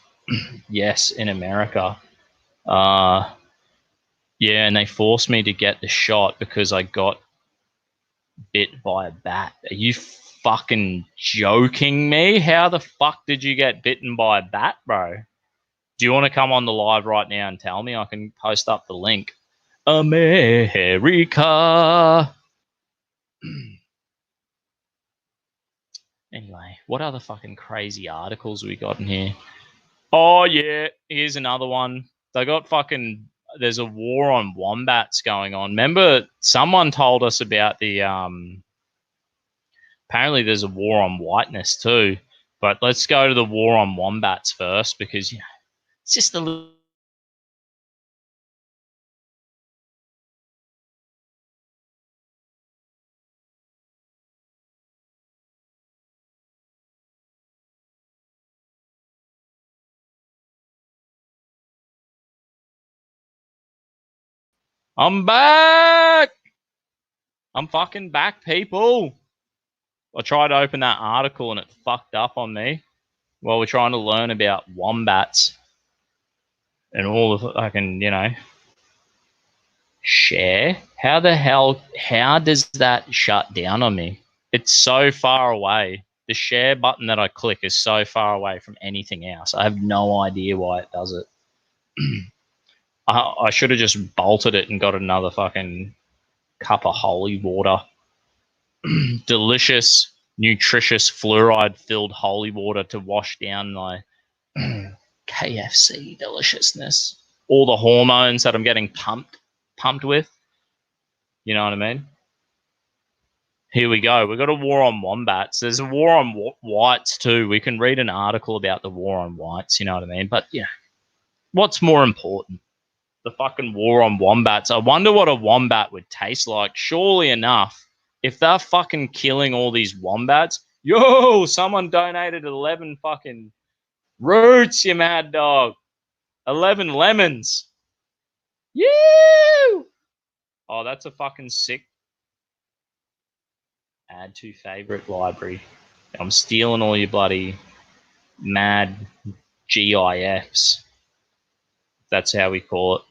Yes, in America. Yeah, and they forced me to get the shot because I got bit by a bat. Are you fucking joking me? How the fuck did you get bitten by a bat, bro? Do you want to come on the live right now and tell me? I can post up the link. America. Anyway, what other fucking crazy articles we got in here? Oh, yeah, here's another one. They got fucking... There's a war on wombats going on. Remember, someone told us about the... Apparently there's a war on whiteness too. But let's go to the war on wombats first because, you know, it's just a little... I'm back! I'm fucking back, people. I tried to open that article and it fucked up on me while we're trying to learn about wombats and all the fucking, you know, share. How the hell, how does that shut down on me? It's so far away. The share button that I click is so far away from anything else. I have no idea why it does it. I should have just bolted it and got another fucking cup of holy water. Delicious, nutritious, fluoride-filled holy water to wash down my KFC deliciousness. All the hormones that I'm getting pumped with. You know what I mean? Here we go. We've got a war on wombats. There's a war on whites too. We can read an article about the war on whites. You know what I mean? But, yeah, what's more important? The fucking war on wombats. I wonder what a wombat would taste like. Surely enough, if they're fucking killing all these wombats, yo, someone donated 11 fucking roots, you mad dog. 11 lemons. You. Oh, that's a fucking sick. Add to favorite library. I'm stealing all your bloody mad GIFs. That's how we call it.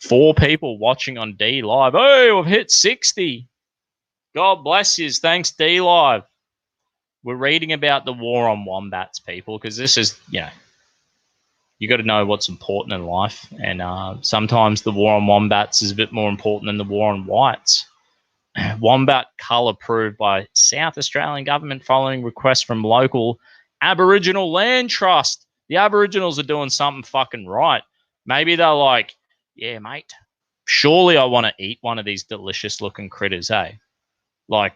4 people watching on D Live. Oh, we've hit 60. God bless you. Thanks, D Live. We're reading about the war on wombats, people, because this is, you know, you got to know what's important in life. And sometimes the war on wombats is a bit more important than the war on whites. Wombat cull approved by South Australian government following requests from local Aboriginal Land Trust. The Aboriginals are doing something fucking right. Maybe they're like, yeah, mate, surely I want to eat one of these delicious looking critters, hey? Like,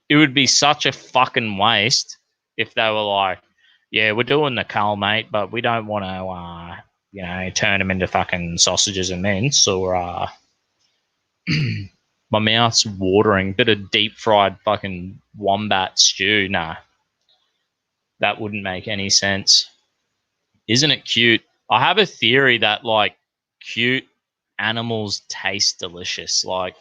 it would be such a fucking waste if they were like, yeah, we're doing the cull, mate, but we don't want to, you know, turn them into fucking sausages and mince or, my mouth's watering. Bit of deep fried fucking wombat stew. Nah, that wouldn't make any sense. Isn't it cute? I have a theory that like cute animals taste delicious. Like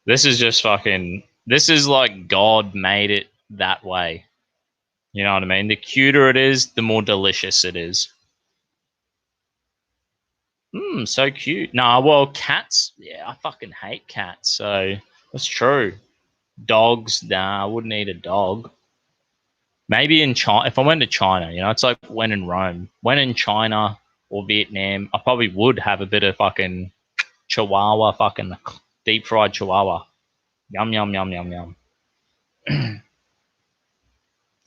this is just fucking. This is like God made it that way. You know what I mean? The cuter it is, the more delicious it is. So cute. Nah, well, cats. Yeah, I fucking hate cats. So that's true. Dogs. Nah, I wouldn't eat a dog. Maybe in China, if I went to China, you know, it's like when in Rome. When in China or Vietnam, I probably would have a bit of fucking chihuahua, fucking deep fried chihuahua. Yum, yum, yum, yum, yum.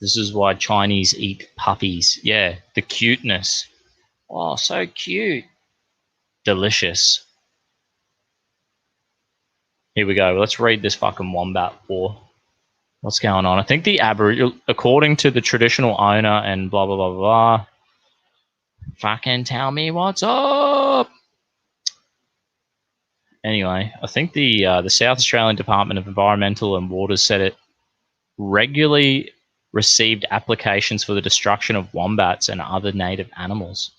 This is why Chinese eat puppies. Yeah, the cuteness. Oh, so cute. Delicious. Here we go. Let's read this fucking wombat war. What's going on? I think the Aboriginal, according to the traditional owner and blah, blah, blah, blah. Fucking tell me what's up. Anyway, I think the South Australian Department of Environmental and Waters said it regularly received applications for the destruction of wombats and other native animals.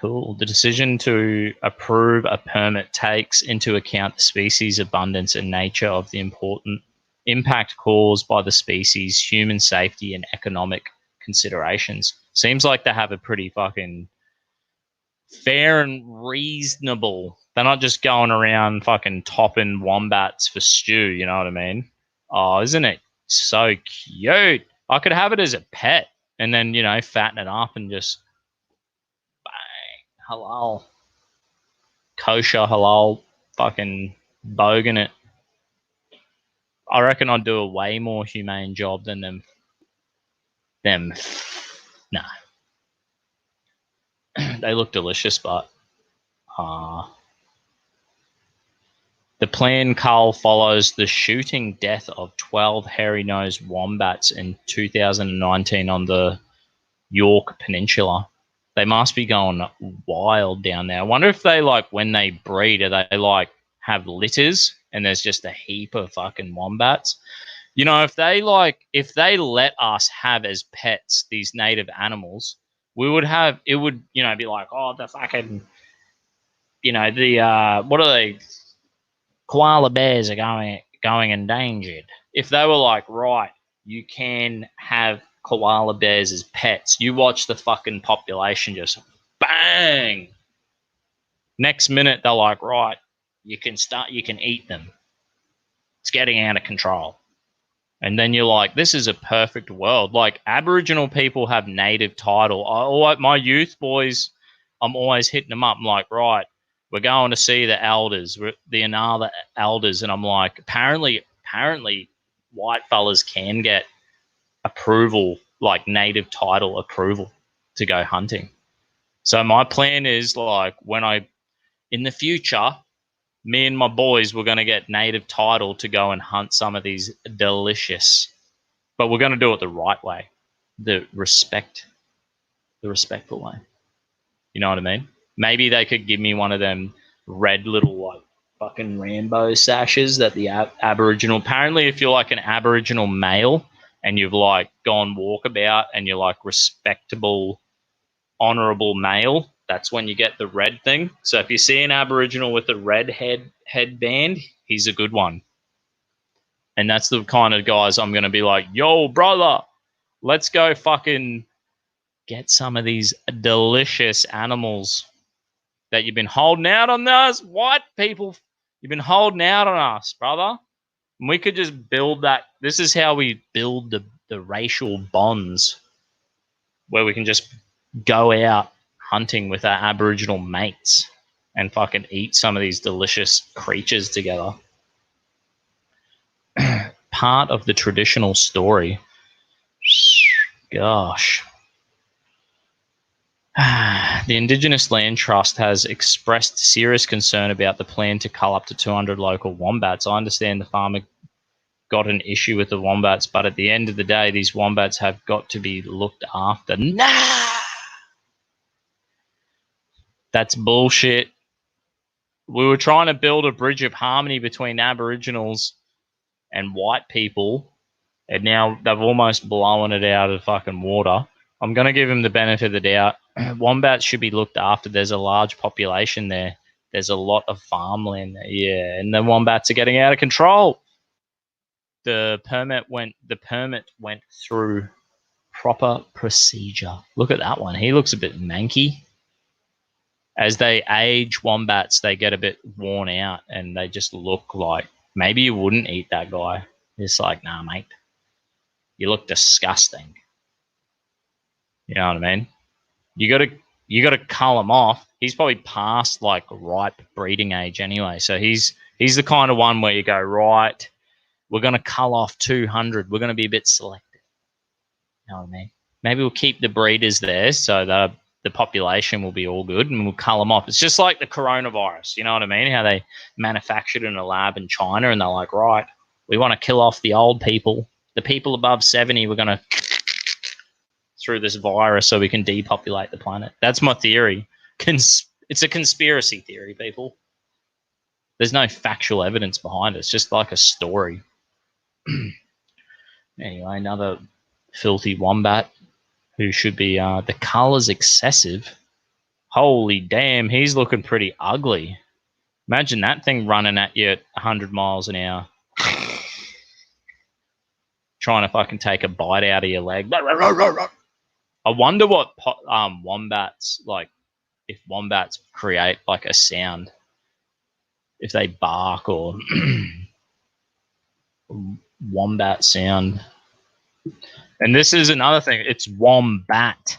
Cool. The decision to approve a permit takes into account the species abundance and nature of the important impact caused by the species, human safety, and economic considerations. Seems like they have a pretty fucking fair and reasonable. They're not just going around fucking topping wombats for stew, you know what I mean? Oh, isn't it so cute? I could have it as a pet and then, fatten it up and just bang, halal. Kosher, halal, fucking bogan it. I reckon I'd do a way more humane job than them. No. They look delicious, but the planned cull follows the shooting death of 12 hairy-nosed wombats in 2019 on the York Peninsula. They must be going wild down there. I wonder if they, when they breed, do they, have litters and there's just a heap of fucking wombats? If they let us have as pets these native animals, we would have, it would, be like, oh, the fucking, what are they? Koala bears are going endangered. If they were like, right, you can have koala bears as pets, you watch the fucking population just bang. Next minute, they're like, right, you can eat them. It's getting out of control. And then you're like, this is a perfect world. Like, Aboriginal people have native title. My youth boys, I'm always hitting them up. I'm like, right, we're going to see the elders, the Inala elders. And I'm like, apparently white fellas can get approval, like native title approval to go hunting. So my plan is, in the future, me and my boys were going to get native title to go and hunt some of these delicious, but we're going to do it the right way, the respectful way. You know what I mean? Maybe they could give me one of them red little fucking Rambo sashes that the Aboriginal. Apparently, if you're like an Aboriginal male and you've gone walkabout and you're respectable, honourable male, that's when you get the red thing. So if you see an Aboriginal with a red headband, he's a good one. And that's the kind of guys I'm going to be like, yo, brother, let's go fucking get some of these delicious animals that you've been holding out on us, white people. You've been holding out on us, brother. And we could just build that. This is how we build the racial bonds, where we can just go out hunting with our Aboriginal mates and fucking eat some of these delicious creatures together. Part of the traditional story. Gosh. The Indigenous Land Trust has expressed serious concern about the plan to cull up to 200 local wombats. I understand the farmer got an issue with the wombats, but at the end of the day, these wombats have got to be looked after. Nah! That's bullshit. We were trying to build a bridge of harmony between Aboriginals and white people, and now they've almost blown it out of fucking water. I'm going to give them the benefit of the doubt. Wombats should be looked after. There's a large population there. There's a lot of farmland there. Yeah, and the wombats are getting out of control. The permit went through proper procedure. Look at that one. He looks a bit manky. As they age, wombats, they get a bit worn out and they just look like, maybe you wouldn't eat that guy. It's like, nah, mate, you look disgusting. You know what I mean? You gotta cull him off. He's probably past ripe breeding age anyway. So he's the kind of one where you go, right, we're gonna cull off 200. We're gonna be a bit selective. You know what I mean? Maybe we'll keep the breeders there so the population will be all good, and we'll cull them off. It's just like the coronavirus. You know what I mean? How they manufactured in a lab in China, and they're like, right, we want to kill off the old people, the people above 70. We're gonna through this virus so we can depopulate the planet. That's my theory. It's a conspiracy theory, people. There's no factual evidence behind it. It's just like a story. Anyway, another filthy wombat who should be, the cull is excessive. Holy damn, he's looking pretty ugly. Imagine that thing running at you at 100 miles an hour. Trying to fucking take a bite out of your leg. I wonder what wombats, like, if wombats create like a sound, if they bark or wombat sound. And this is another thing. It's wombat.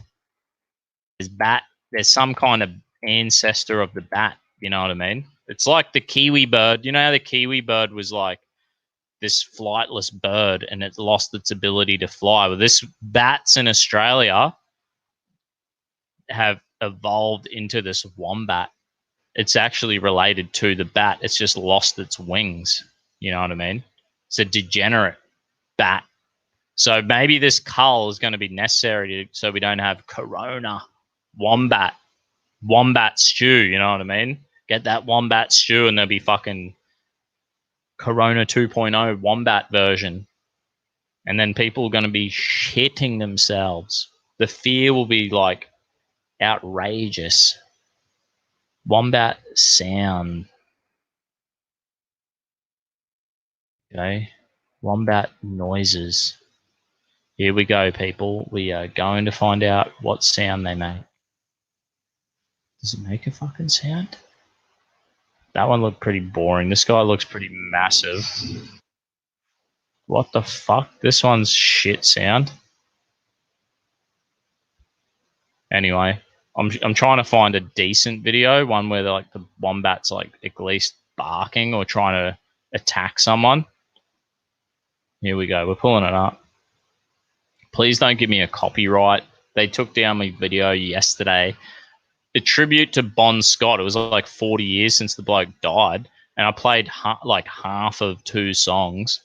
There's some kind of ancestor of the bat. You know what I mean? It's like the kiwi bird. You know how the kiwi bird was like this flightless bird and it lost its ability to fly? Well, this bats in Australia have evolved into this wombat. It's actually related to the bat. It's just lost its wings. You know what I mean? It's a degenerate bat. So maybe this cull is going to be necessary so we don't have corona wombat stew. You know what I mean? Get that wombat stew and there'll be fucking corona 2.0 wombat version. And then people are going to be shitting themselves. The fear will be like outrageous. Wombat sound. Okay. Wombat noises. Here we go, people. We are going to find out what sound they make. Does it make a fucking sound? That one looked pretty boring. This guy looks pretty massive. What the fuck? This one's shit sound. Anyway, I'm trying to find a decent video, one where like the wombat's like at least barking or trying to attack someone. Here we go. We're pulling it up. Please don't give me a copyright. They took down my video yesterday. A tribute to Bon Scott. It was like 40 years since the bloke died, and I played like half of 2 songs,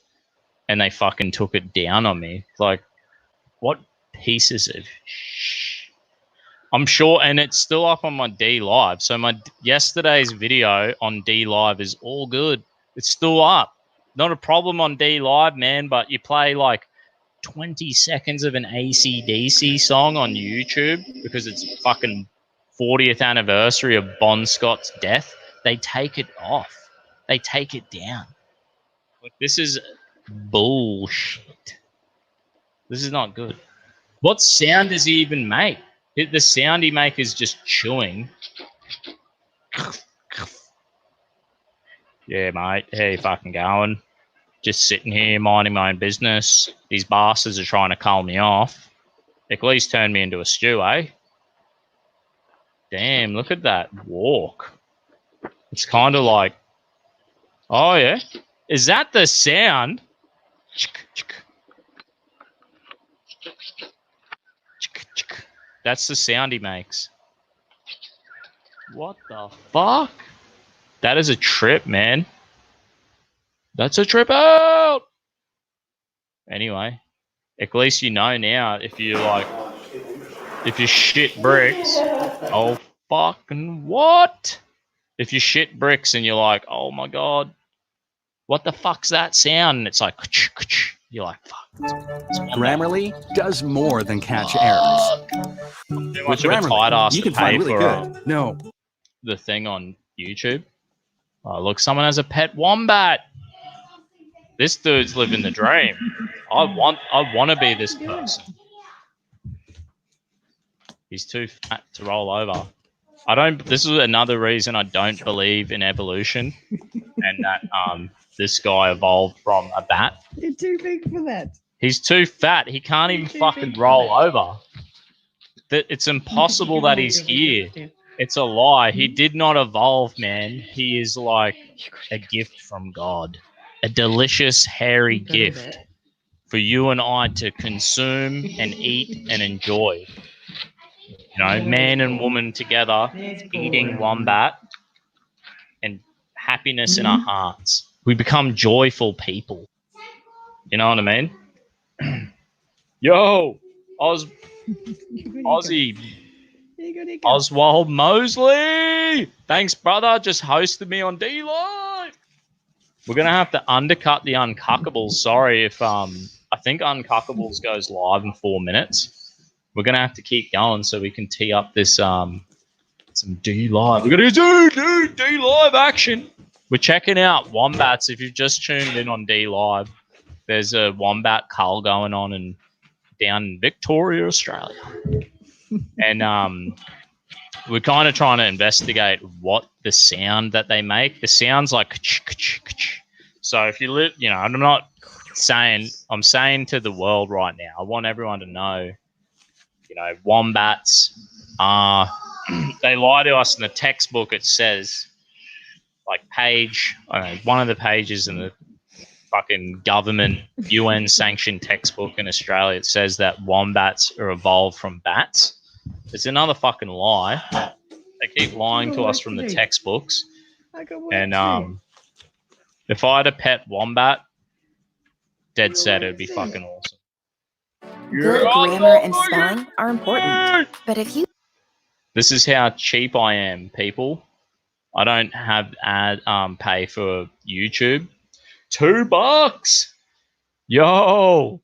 and they fucking took it down on me. Like, what pieces of shh. I'm sure, and it's still up on my D Live. So my yesterday's video on D Live is all good. It's still up. Not a problem on D Live, man, but you play like 20 seconds of an AC/DC song on YouTube because it's fucking 40th anniversary of Bon Scott's death. They take it off. They take it down. Like, this is bullshit. This is not good. What sound does he even make? The sound he makes is just chewing. Yeah, mate. How you fucking going? Just sitting here minding my own business. These bastards are trying to cull me off. At least turn me into a stew, eh? Damn, look at that walk. It's kind of like... Oh, yeah? Is that the sound? That's the sound he makes. What the fuck? That is a trip, man. That's a trip out! Anyway, at least you know now if you like... If you shit bricks... Oh, fucking what? If you shit bricks and you're like, oh my god, what the fuck's that sound? And it's like... You're like, fuck. Grammarly does more than catch errors. Too much of a tight ass to pay really for the thing on YouTube. Oh, look, someone has a pet wombat. This dude's living the dream. I want to be this person. He's too fat to roll over. This is another reason I don't believe in evolution and that this guy evolved from a bat. You're too big for that. He's too fat. He can't even fucking roll over. It's impossible that he's here. It's a lie. He did not evolve, man. He is like a gift from God. A delicious, hairy gift for you and I to consume and eat and enjoy. You know, man and woman together, eating wombat and happiness in our hearts. We become joyful people. You know what I mean? Yo, Aussie, Oswald Mosley. Thanks, brother. Just hosted me on D Live. We're gonna have to undercut the uncuckables. Sorry if I think uncuckables goes live in 4 minutes. We're gonna have to keep going so we can tee up this some D live. We're gonna do D live action. We're checking out wombats. If you've just tuned in on D live, there's a wombat cull going on down in Victoria, Australia, and we're kind of trying to investigate what the sound that they make. The sound's like so if you live, I'm not saying, I'm saying to the world right now, I want everyone to know, wombats are, they lie to us in the textbook. It says, like page, I don't know, one of the pages in the fucking government UN sanctioned textbook in Australia, it says that wombats are evolved from bats. It's another fucking lie. They keep lying to us from the textbooks. And if I had a pet wombat, dead set, it'd be fucking awesome. Good grammar and spelling are important, but if you... This is how cheap I am, people. I don't have pay for YouTube. $2. Yo,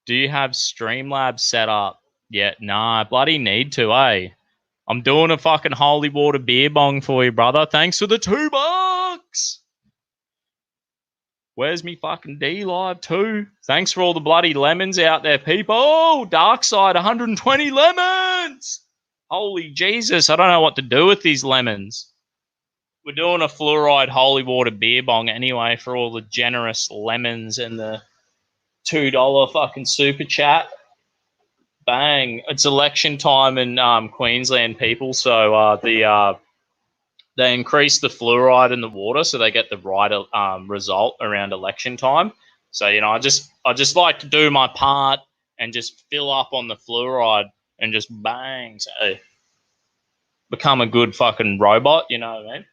do you have Streamlabs set up yet? Nah, I bloody need to, eh? I'm doing a fucking holy water beer bong for you, brother. Thanks for the $2. Where's me fucking D live too? Thanks for all the bloody lemons out there, people. Dark side, 120 lemons. Holy Jesus, I don't know what to do with these lemons. We're doing a fluoride holy water beer bong anyway for all the generous lemons and the $2 fucking super chat. Bang. It's election time in Queensland, people, so they increase the fluoride in the water so they get the right result around election time. So, I just like to do my part and just fill up on the fluoride and just bang. So become a good fucking robot, you know what I mean?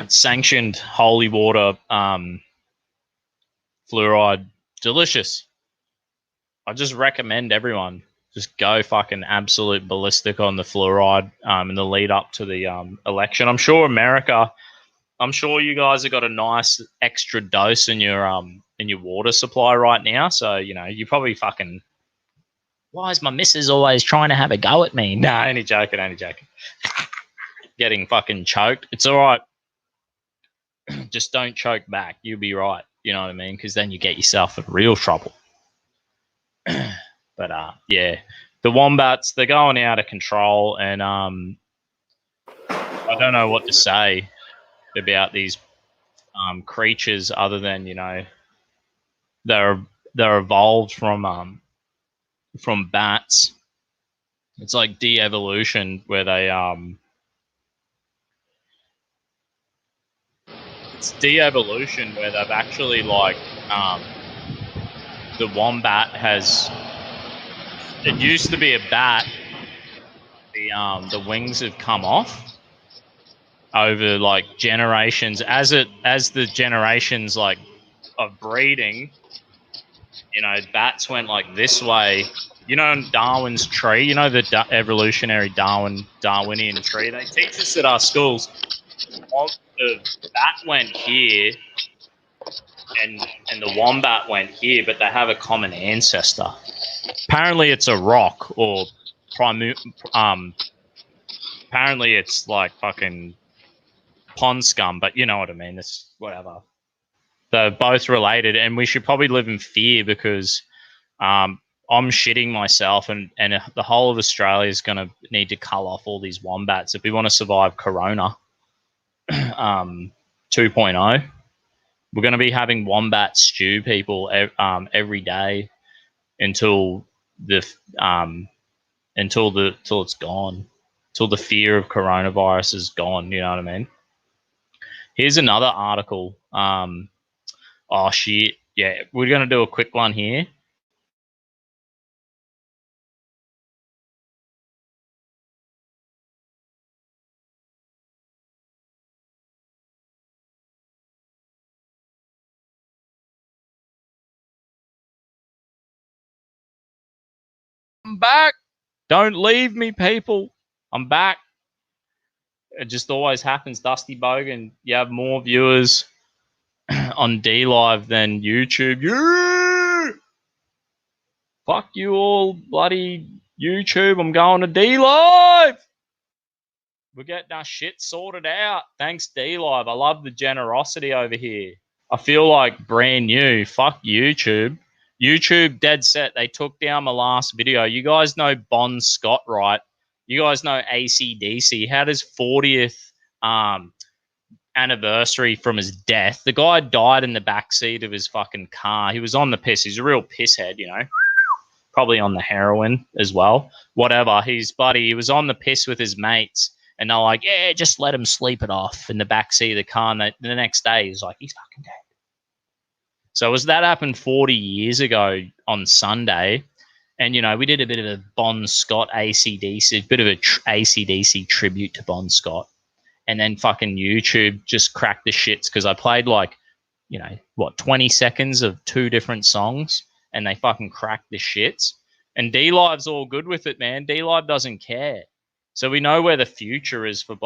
Sanctioned holy water fluoride, delicious. I just recommend everyone just go fucking absolute ballistic on the fluoride in the lead up to the election. I'm sure you guys have got a nice extra dose in your water supply right now. So, you probably fucking, why is my missus always trying to have a go at me? Nah, only joking. Getting fucking choked. It's all right. Just don't choke back. You'll be right. You know what I mean? Because then you get yourself in real trouble. But yeah, the wombats, they're going out of control, and I don't know what to say about these creatures other than they're evolved from bats. It's like de-evolution where they it's de-evolution where they've actually the wombat has, it used to be a bat. The wings have come off over generations. As the generations of breeding, bats went this way. Darwin's tree. The evolutionary Darwinian tree. They teach us at our schools. The bat went here, and the wombat went here, but they have a common ancestor. Apparently, it's a rock, or apparently it's fucking pond scum, but you know what I mean. It's whatever. They're both related, and we should probably live in fear because I'm shitting myself, and the whole of Australia is going to need to cull off all these wombats if we want to survive Corona 2.0. We're going to be having wombat stew, people, every day until it's gone, till the fear of coronavirus is gone. You know what I mean? Here's another article. Oh shit! Yeah, we're going to do a quick one here. I'm back. Don't leave me, people. I'm back. It just always happens. Dusty Bogan, you have more viewers on D Live than YouTube. Yeah! Fuck you all, bloody YouTube. I'm going to D Live. We're getting our shit sorted out. Thanks, D Live. I love the generosity over here. I feel like brand new. Fuck YouTube. YouTube, dead set. They took down my last video. You guys know Bon Scott, right? You guys know AC/DC. Had his 40th anniversary from his death. The guy died in the backseat of his fucking car. He was on the piss. He's a real pisshead, you know. Probably on the heroin as well. Whatever. His buddy, he was on the piss with his mates. And they're like, yeah, just let him sleep it off in the backseat of the car. And the next day, he's like, he's fucking dead. So as that happened 40 years ago on Sunday, and, you know, we did a bit of a Bon Scott AC/DC, a bit of a AC/DC tribute to Bon Scott. And then fucking YouTube just cracked the shits because I played like, you know, 20 seconds of 2 different songs, and they fucking cracked the shits. And D-Live's all good with it, man. D-Live doesn't care. So we know where the future is for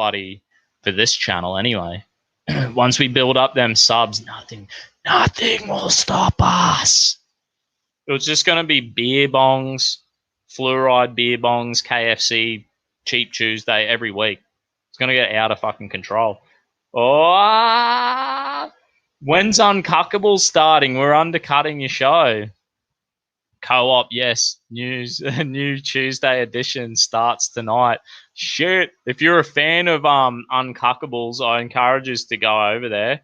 this channel anyway. Once we build up them subs, nothing will stop us. It was just going to be beer bongs, fluoride beer bongs, KFC, Cheap Tuesday every week. It's going to get out of fucking control. Oh, when's Uncuckable starting? We're undercutting your show. Co-op, yes. New Tuesday edition starts tonight. Shit. If you're a fan of Uncuckables, I encourage you to go over there.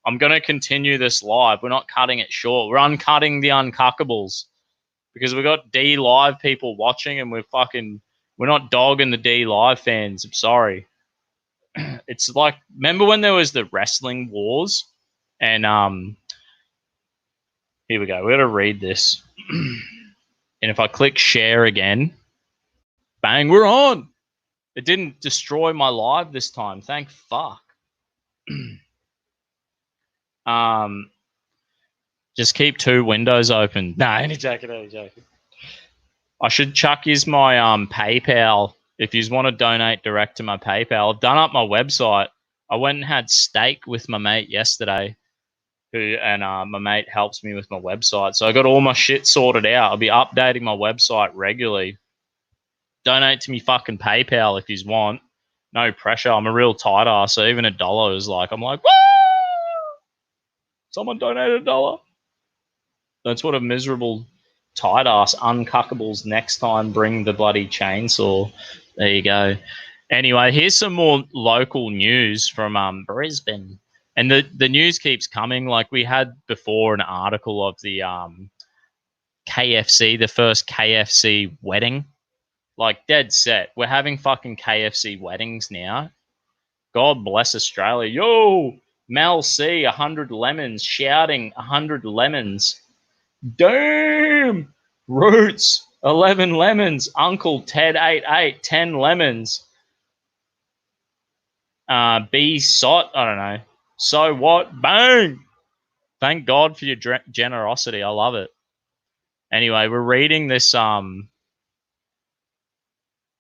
I'm going to continue this live. We're not cutting it short. We're uncutting the Uncuckables because we've got D Live people watching, and we're not dogging the D Live fans. I'm sorry. It's like, remember when there was the wrestling wars? And here we go. We're going to read this. And if I click share again, bang, we're on. It didn't destroy my live this time. Thank fuck. Just keep 2 windows open. Nah, any joking. I should chuck my PayPal. If you want to donate direct to my PayPal, I've done up my website. I went and had steak with my mate yesterday. My mate helps me with my website. So I got all my shit sorted out. I'll be updating my website regularly. Donate to me fucking PayPal if you want. No pressure. I'm a real tight ass. So even $1 is like, I'm like, woo! Someone donated $1. That's what a miserable tight ass Uncuckables next time bring the bloody chainsaw. There you go. Anyway, here's some more local news from Brisbane. And the news keeps coming. Like we had before an article of the KFC, the first KFC wedding. Like dead set. We're having fucking KFC weddings now. God bless Australia. Yo, Mel C, 100 lemons, shouting 100 lemons. Damn! Roots, 11 lemons. Uncle Ted 88, 10 lemons. B Sot, I don't know. So what? Bang! Thank God for your generosity. I love it. Anyway, we're reading this.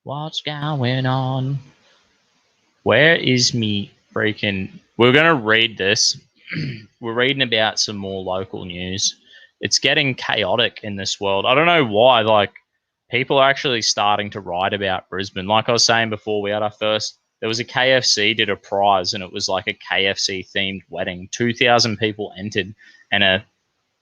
What's going on? Where is me freaking? We're going to read this. We're reading about some more local news. It's getting chaotic in this world. I don't know why. Like, people are actually starting to write about Brisbane. Like I was saying before, we had our first. There was a KFC did a prize, and it was like a KFC themed wedding. 2,000 people entered, and a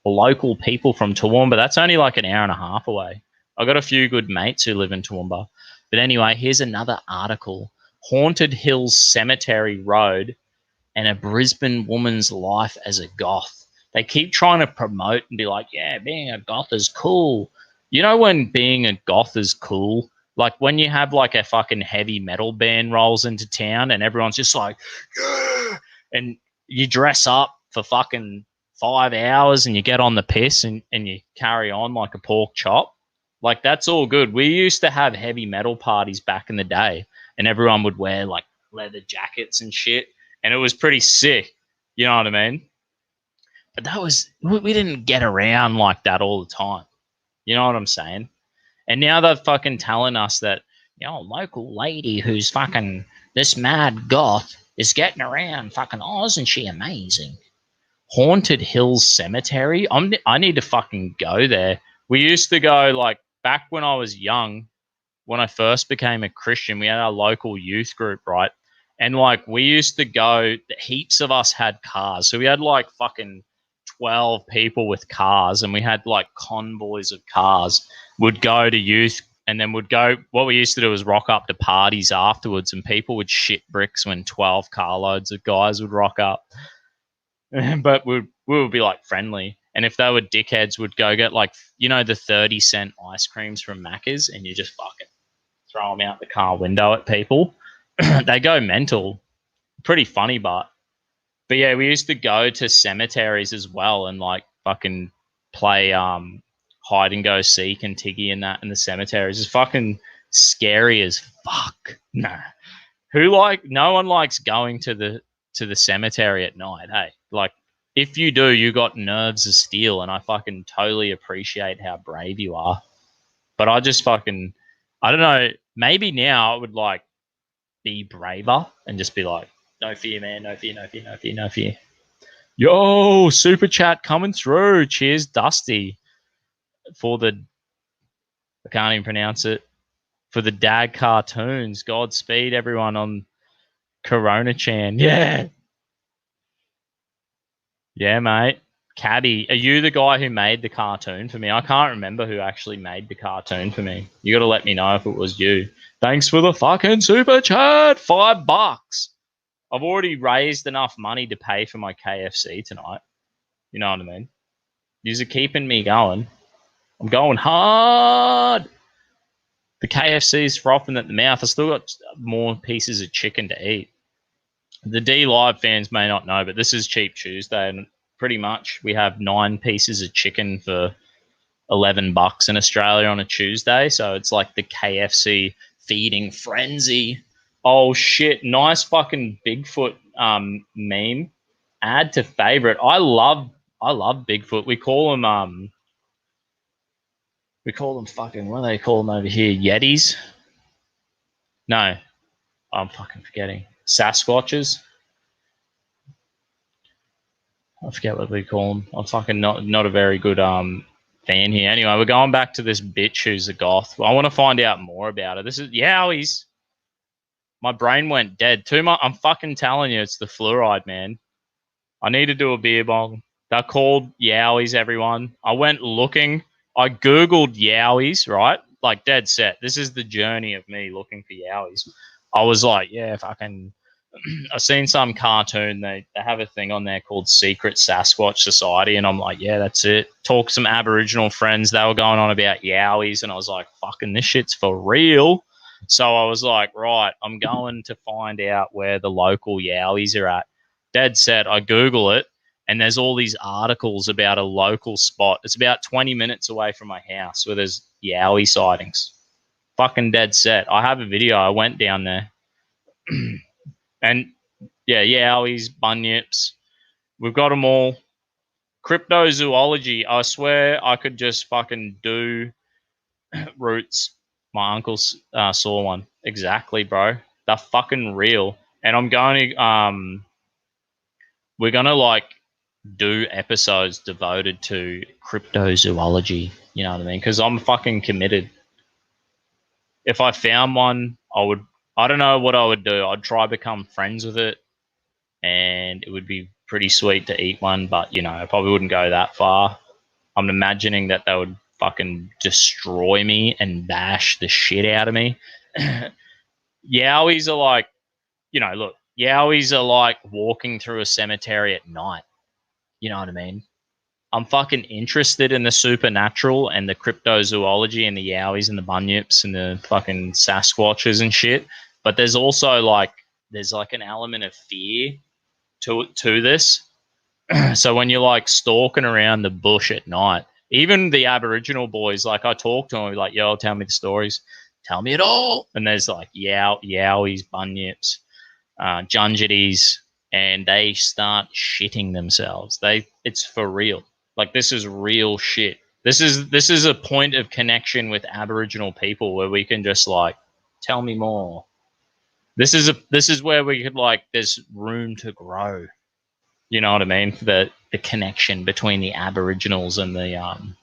local people from Toowoomba. That's only like an hour and a half away. I got a few good mates who live in Toowoomba. But anyway, here's another article: Haunted Hills Cemetery Road, and a Brisbane woman's life as a goth. They keep trying to promote and be like, yeah, being a goth is cool. You know when being a goth is cool? Like when you have like a fucking heavy metal band rolls into town and everyone's just like, yeah, and you dress up for fucking 5 hours and you get on the piss and you carry on like a pork chop. Like that's all good. We used to have heavy metal parties back in the day and everyone would wear like leather jackets and shit. And it was pretty sick. You know what I mean? But we didn't get around like that all the time. You know what I'm saying? And now they're fucking telling us that local lady who's fucking this mad goth is getting around fucking, isn't she amazing? Haunted Hills Cemetery. I need to fucking go there. We used to go, like, back when I was young, when I first became a Christian, we had our local youth group, right? And, like, we used to go, heaps of us had cars. So we had, like, fucking 12 people with cars, and we had, like, convoys of cars. Would go to youth, and then would go, what we used to do was rock up to parties afterwards, and people would shit bricks when 12 carloads of guys would rock up. But we would be, like, friendly. And if they were dickheads, would go get, like, the 30-cent ice creams from Macca's, and you just fucking throw them out the car window at people. They go mental. Pretty funny, but yeah, we used to go to cemeteries as well and, like, fucking play hide and go seek and Tiggy and that in the cemeteries. It's fucking scary as fuck. Nah. No one likes going to the cemetery at night, hey? Like, if you do, you got nerves of steel, and I fucking totally appreciate how brave you are. But I just fucking, I don't know, maybe now I would, like, be braver and just be like, no fear, man, no fear, no fear, no fear, no fear. Yo, super chat coming through. Cheers, Dusty, for the, I can't even pronounce it, for the Dag cartoons. Godspeed, everyone on Corona Chan. Yeah. Yeah, mate. Caddy, are you the guy who made the cartoon for me? I can't remember who actually made the cartoon for me. You got to let me know if it was you. Thanks for the fucking super chat. $5. I've already raised enough money to pay for my KFC tonight. You know what I mean? These are keeping me going. I'm going hard. The KFC's frothing at the mouth. I still got more pieces of chicken to eat. The D Live fans may not know, but this is Cheap Tuesday, and pretty much we have 9 pieces of chicken for $11 in Australia on a Tuesday. So it's like the KFC feeding frenzy. Oh shit! Nice fucking Bigfoot meme. Add to favorite. I love Bigfoot. We call them fucking, what do they call them over here? Yetis? No, I'm fucking forgetting. Sasquatches. I forget what we call them. I'm fucking not a very good fan here. Anyway, we're going back to this bitch who's a goth. I want to find out more about her. This is Yowies. My brain went dead. I'm fucking telling you, it's the fluoride, man. I need to do a beer bong. They're called Yowies, everyone. I went looking. I Googled Yowies, right? Like, dead set. This is the journey of me looking for Yowies. I was like, yeah, fucking... I've seen some cartoon. They have a thing on there called Secret Sasquatch Society, and I'm like, yeah, that's it. Talk to some Aboriginal friends. They were going on about Yowies, and I was like, fucking, this shit's for real. So I was like, right, I'm going to find out where the local Yowies are at. Dead set. I Google it, and there's all these articles about a local spot. It's about 20 minutes away from my house where there's Yowie sightings. Fucking dead set. I have a video. I went down there. And yeah, Yowies, bunyips, we've got them all. Cryptozoology, I swear I could just fucking do roots. My uncle saw one. Exactly, bro. They're fucking real. And I'm going to, we're going to, like, do episodes devoted to cryptozoology. You know what I mean? Because I'm fucking committed. If I found one, I don't know what I would do. I'd try to become friends with it, and it would be pretty sweet to eat one, but, I probably wouldn't go that far. I'm imagining that they would fucking destroy me and bash the shit out of me. Yowies are like, look, Yowies are like walking through a cemetery at night. You know what I mean? I'm fucking interested in the supernatural and the cryptozoology and the Yowies and the bunyips and the fucking Sasquatches and shit. But there's also like an element of fear to this. So when you're like stalking around the bush at night, even the Aboriginal boys, like I talk to them, like, yo, tell me the stories. Tell me it all. And there's like Yowies, bunyips, Jungities, and they start shitting themselves. It's for real. Like, this is real shit. This is a point of connection with Aboriginal people where we can just like Tell me more. This is where we could like. There's room to grow. You know what I mean? The connection between the Aboriginals and the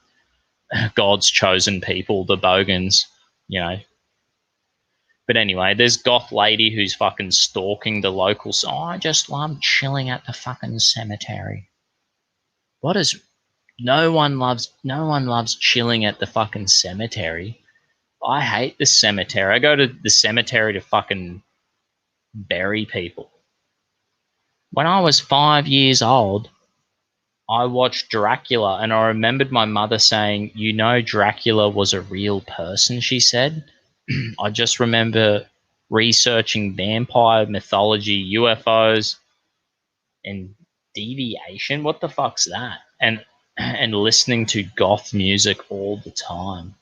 God's chosen people, the Bogans. You know. But anyway, there's goth lady who's fucking stalking the locals. Oh, I just love chilling at the fucking cemetery. What is? No one loves chilling at the fucking cemetery. I hate the cemetery. I go to the cemetery to fucking bury people. When I was 5 years old, I watched Dracula, and I remembered my mother saying, "You know, Dracula was a real person," she said. I just remember researching vampire mythology, UFOs, and deviation. What the fuck's that? And listening to goth music all the time.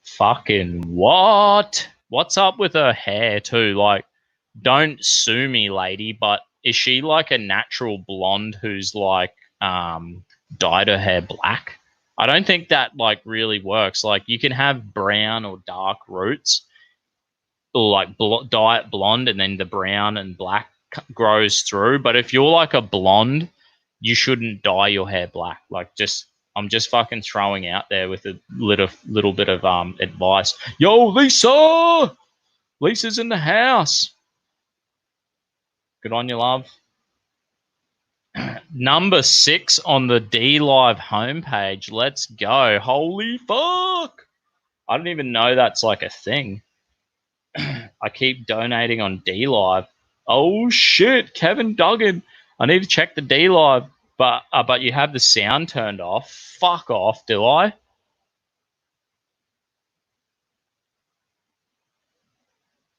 Fucking what? What's up with her hair too? Like, don't sue me, lady, but is she like a natural blonde who's like dyed her hair black? I don't think that like really works. Like, you can have brown or dark roots, or like dye it blonde, and then the brown and black grows through. But if you're like a blonde, you shouldn't dye your hair black. Like, I'm just fucking throwing out there with a little bit of advice. Yo, Lisa! Lisa's in the house. Good on you, love. Number 6 on the D Live homepage. Let's go. Holy fuck! I don't even know that's like a thing. I keep donating on D Live. Oh shit, Kevin Duggan. I need to check the D Live, but you have the sound turned off. Fuck off, do I?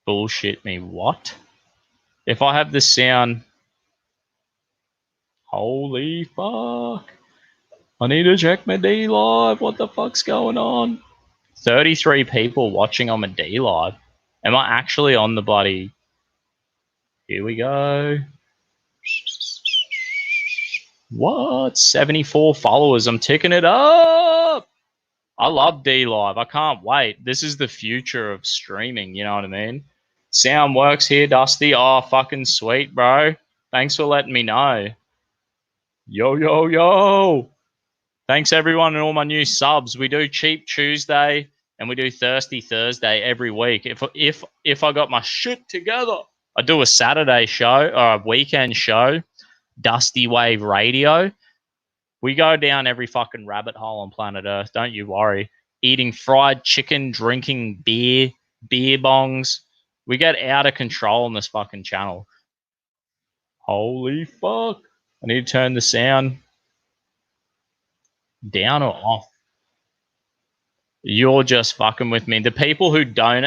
Bullshit me, what? If I have the sound... Holy fuck. I need to check my D Live. What the fuck's going on? 33 people watching on my D Live. Am I actually on the bloody... Here we go. What? 74 followers. I'm ticking it up. I love D Live. I can't wait. This is the future of streaming. You know what I mean? Sound works here, Dusty. Oh, fucking sweet, bro. Thanks for letting me know. Yo, yo, yo. Thanks, everyone, and all my new subs. We do Cheap Tuesday and we do Thirsty Thursday every week. If I got my shit together, I do a Saturday show or a weekend show, Dusty Wave Radio. We go down every fucking rabbit hole on planet Earth, don't you worry. Eating fried chicken, drinking beer bongs. We get out of control on this fucking channel. Holy fuck. I need to turn the sound down or off. You're just fucking with me. The people who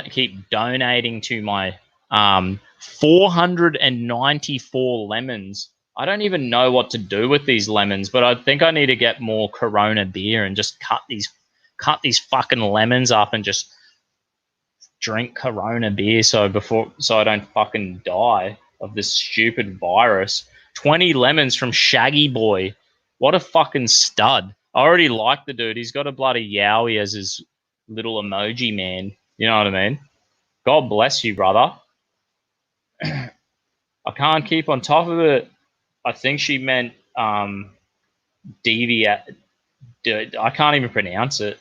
keep donating to my 494 lemons. I don't even know what to do with these lemons, but I think I need to get more Corona beer and just cut these fucking lemons up and just drink Corona beer so I don't fucking die of this stupid virus. 20 lemons from Shaggy Boy. What a fucking stud. I already like the dude. He's got a bloody yowie as his little emoji man. You know what I mean? God bless you, brother. I can't keep on top of it. I think she meant deviate. I can't even pronounce it.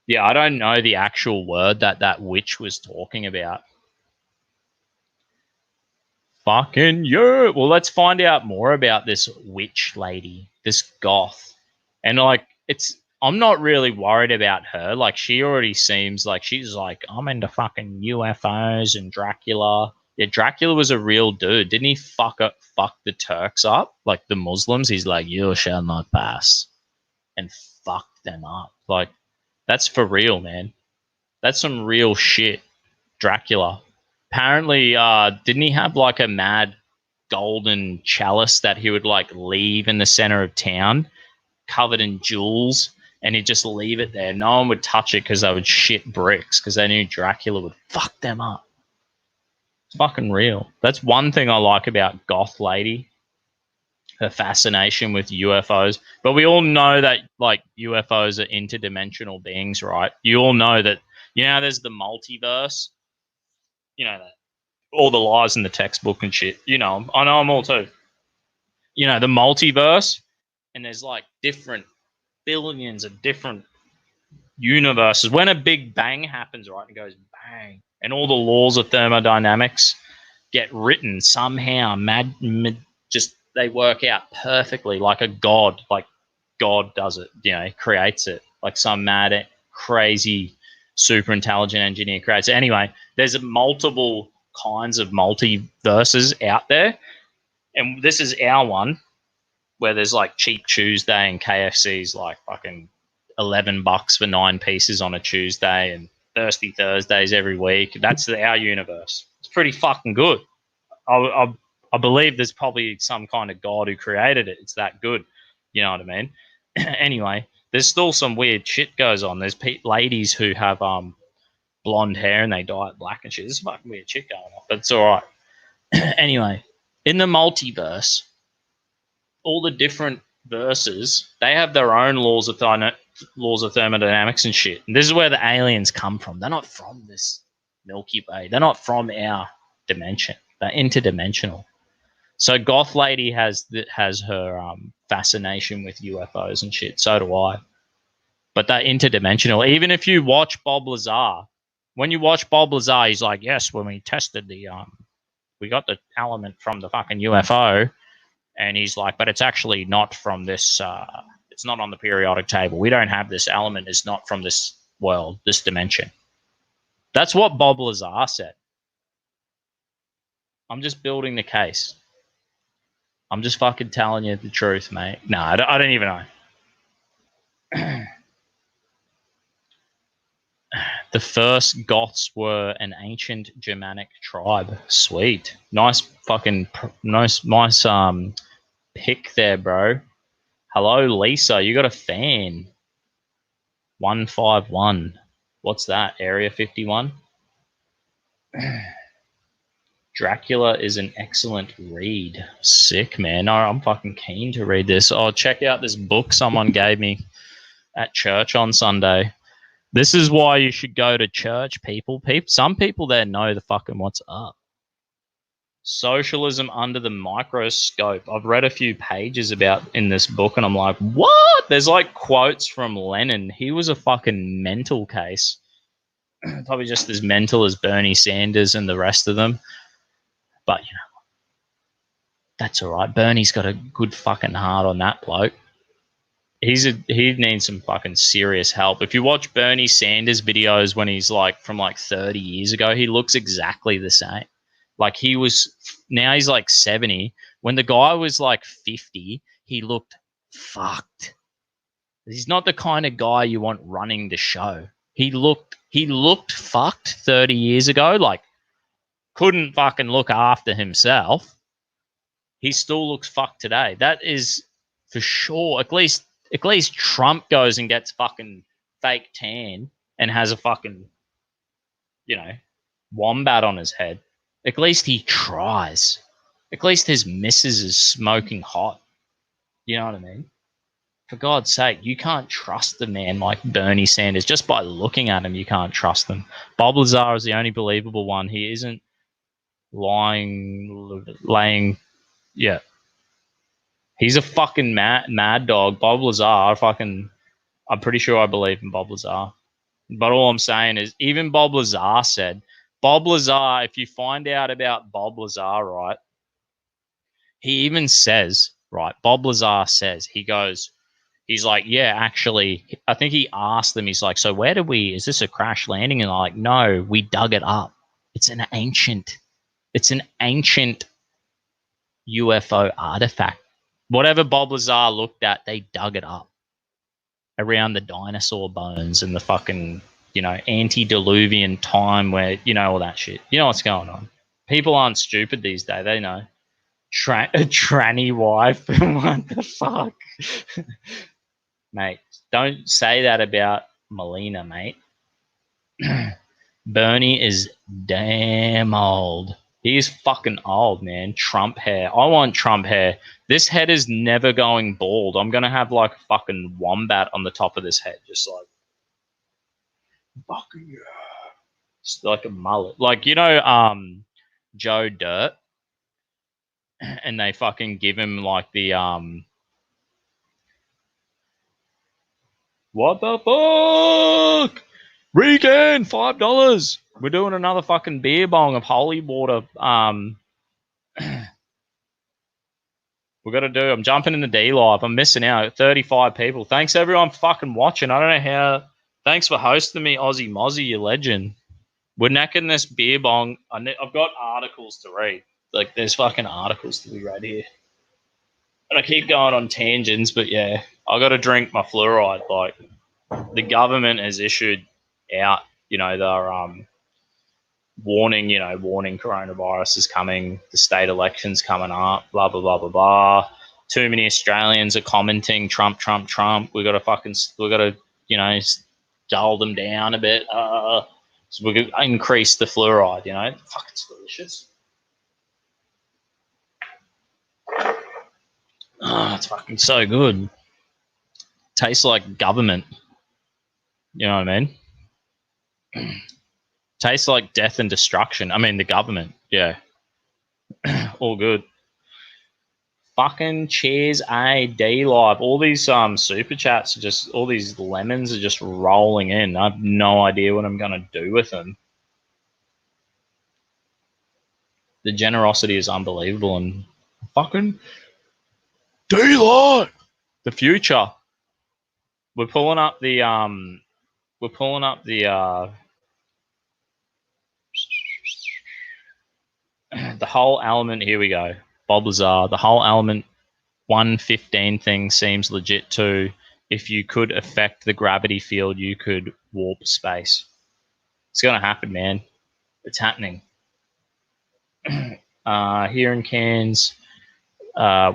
Yeah, I don't know the actual word that witch was talking about. Fucking yeah. Well, let's find out more about this witch lady, this goth. And like, I'm not really worried about her. Like, she already seems like she's like, I'm into fucking UFOs and Dracula. Yeah, Dracula was a real dude. Didn't he fuck the Turks up? Like the Muslims? He's like, you shall not pass. And fuck them up. Like, that's for real, man. That's some real shit. Dracula. Apparently, didn't he have like a mad golden chalice that he would like leave in the center of town, covered in jewels, and he'd just leave it there? No one would touch it because they would shit bricks because they knew Dracula would fuck them up. It's fucking real. That's one thing I like about Goth Lady. Her fascination with UFOs. But we all know that like UFOs are interdimensional beings, right? You all know that You know, there's the multiverse. You know that all the lies in the textbook and shit. You know 'em. I know them all too. You know the multiverse, and there's like different billions of different universes. When a big bang happens, right, it goes bang, and all the laws of thermodynamics get written somehow. Just they work out perfectly, like a god. Like God does it. You know, creates it. Like some mad, crazy, super intelligent engineer creates it. Anyway, there's multiple kinds of multiverses out there, and this is our one where there's like Cheap Tuesday and KFC's like fucking $11 for 9 pieces on a Tuesday and Thirsty Thursdays every week. That's our universe. It's pretty fucking good. I believe there's probably some kind of god who created it. It's that good. You know what I mean? Anyway, there's still some weird shit goes on. There's ladies who have blonde hair and they dye it black and shit. There's fucking weird shit going on, but it's all right. Anyway, in the multiverse, all the different verses, they have their own laws of thermodynamics and shit. And this is where the aliens come from. They're not from this Milky Way. They're not from our dimension. They're interdimensional. So Goth Lady has her fascination with UFOs and shit. So do I. But they're interdimensional. Even if you watch Bob Lazar, when you watch Bob Lazar, he's like, yes, when we tested we got the element from the fucking UFO. And he's like, but it's actually not from this, it's not on the periodic table. We don't have this element. It's not from this world, this dimension. That's what Bob Lazar said. I'm just building the case. I'm just fucking telling you the truth, mate. No, I don't even know. The first Goths were an ancient Germanic tribe. Sweet. Nice fucking, nice pick there, bro. Hello, Lisa. You got a fan. 151. What's that? Area 51? Dracula is an excellent read. Sick, man. I'm fucking keen to read this. Oh, check out this book someone gave me at church on Sunday. This is why you should go to church, people. Some people there know the fucking what's up. Socialism Under the Microscope. I've read a few pages about in this book, and I'm like, what? There's like quotes from Lenin. He was a fucking mental case. Probably just as mental as Bernie Sanders and the rest of them. But, you know, that's all right. Bernie's got a good fucking heart on that bloke. He needs some fucking serious help. If you watch Bernie Sanders videos when he's like from like 30 years ago, he looks exactly the same. Like now he's like 70. When the guy was like 50, he looked fucked. He's not the kind of guy you want running the show. He looked fucked 30 years ago. Like, couldn't fucking look after himself. He still looks fucked today. That is for sure. At least Trump goes and gets fucking fake tan and has a fucking, you know, wombat on his head. At least he tries. At least his missus is smoking hot. You know what I mean? For God's sake, you can't trust the man like Bernie Sanders. Just by looking at him, you can't trust him. Bob Lazar is the only believable one. He isn't laying, yeah. He's a fucking mad dog. Bob Lazar, I'm pretty sure I believe in Bob Lazar. But all I'm saying is, even Bob Lazar said, Bob Lazar, if you find out about Bob Lazar, right, he even says, right, Bob Lazar says, he's like, yeah, actually, I think he asked them, he's like, so is this a crash landing? And they're like, no, we dug it up. It's an ancient UFO artifact. Whatever Bob Lazar looked at, they dug it up around the dinosaur bones and the fucking, you know, antediluvian time where, you know, all that shit. You know what's going on. People aren't stupid these days. They know. Tranny wife. What the fuck? Mate, don't say that about Melina, mate. Bernie is damn old. He is fucking old, man. Trump hair. I want Trump hair. This head is never going bald. I'm going to have like a fucking wombat on the top of this head. Just like, fucking yeah. It's like a mullet. Like, Joe Dirt, and they fucking give him like the what the fuck? Regan, $5. We're doing another fucking beer bong of holy water. We got to do. I'm jumping in the D live. I'm missing out. 35 people. Thanks everyone for fucking watching. I don't know how. Thanks for hosting me, Aussie Mozzie, you legend. We're necking this beer bong. I've got articles to read. Like, there's fucking articles to be read here. And I keep going on tangents, but yeah, I got to drink my fluoride. Like, the government has issued out, they're warning coronavirus is coming, the state election's coming up, blah, blah, blah, blah, blah. Too many Australians are commenting Trump, Trump, Trump. We got to, dull them down a bit. So we're going to increase the fluoride, Fuck, it's delicious. Oh, it's fucking so good. Tastes like government. You know what I mean? Tastes like death and destruction. I mean, the government. Yeah. All good. Fucking cheers, D live. All these super chats are just, all these lemons are just rolling in. I have no idea what I'm going to do with them. The generosity is unbelievable, and fucking D live. The future. We're pulling up the the whole element. Here we go. Bob Lazar. The whole element 115 thing seems legit too. If you could affect the gravity field, you could warp space. It's gonna happen, man. It's happening. Here in Cairns,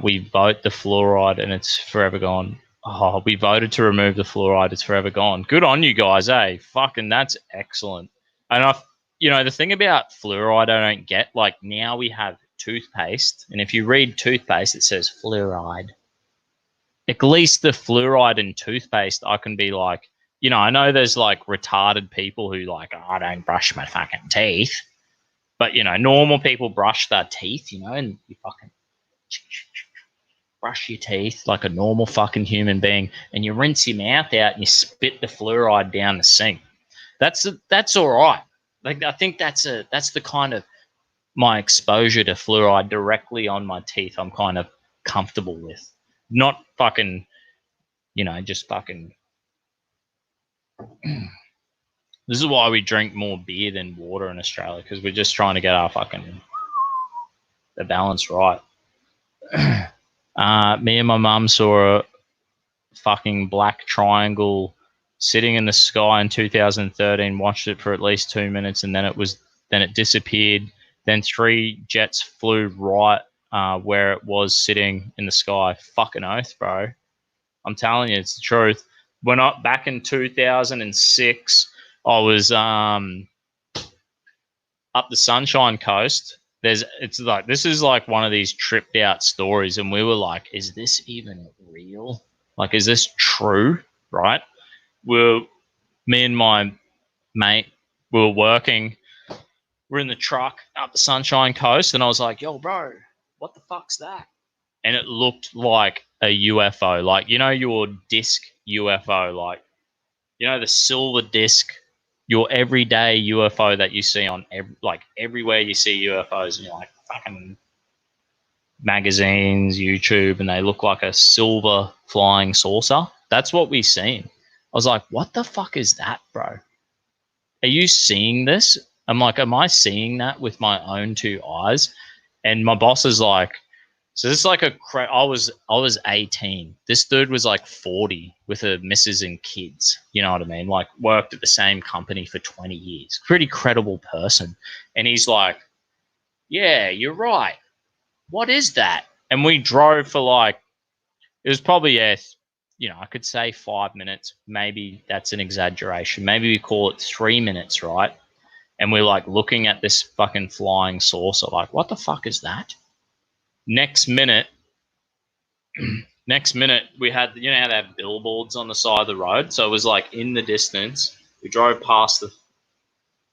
we vote the fluoride and it's forever gone. Oh, we voted to remove the fluoride. It's forever gone. Good on you guys, eh? Fucking, that's excellent. And the thing about fluoride I don't get, like, now we have toothpaste, and if you read toothpaste, it says fluoride. At least the fluoride in toothpaste, I can be like, I know there's like retarded people who like, I don't brush my fucking teeth, but normal people brush their teeth, and you fucking brush your teeth like a normal fucking human being, and you rinse your mouth out and you spit the fluoride down the sink. That's all right. Like, I think that's the kind of my exposure to fluoride directly on my teeth I'm kind of comfortable with. Not fucking, just fucking. This is why we drink more beer than water in Australia, because we're just trying to get the balance right. Me and my mum saw a fucking black triangle sitting in the sky in 2013, watched it for at least 2 minutes, and then it disappeared. Then 3 jets flew right where it was sitting in the sky. Fucking oath, bro. I'm telling you, it's the truth. When back in 2006, I was up the Sunshine Coast. This is like one of these tripped out stories, and we were like, is this even real? Like, is this true? Right? Me and my mate, we were working. We're in the truck up the Sunshine Coast, and I was like, yo, bro, what the fuck's that? And it looked like a UFO, like, your disc UFO, like, the silver disc, your everyday UFO that you see on everywhere you see UFOs, and you're like, fucking magazines, YouTube, and they look like a silver flying saucer. That's what we seen. I was like, what the fuck is that, bro? Are you seeing this? I'm like, am I seeing that with my own 2 eyes? And my boss is like, so this is like I was 18. This dude was like 40 with a missus and kids. You know what I mean? Like, worked at the same company for 20 years. Pretty credible person. And he's like, yeah, you're right. What is that? And we drove for like, it was probably I could say 5 minutes. Maybe that's an exaggeration. Maybe we call it 3 minutes, right? And we're like looking at this fucking flying saucer, like, what the fuck is that? Next minute, we had, how they have billboards on the side of the road. So it was like in the distance. We drove past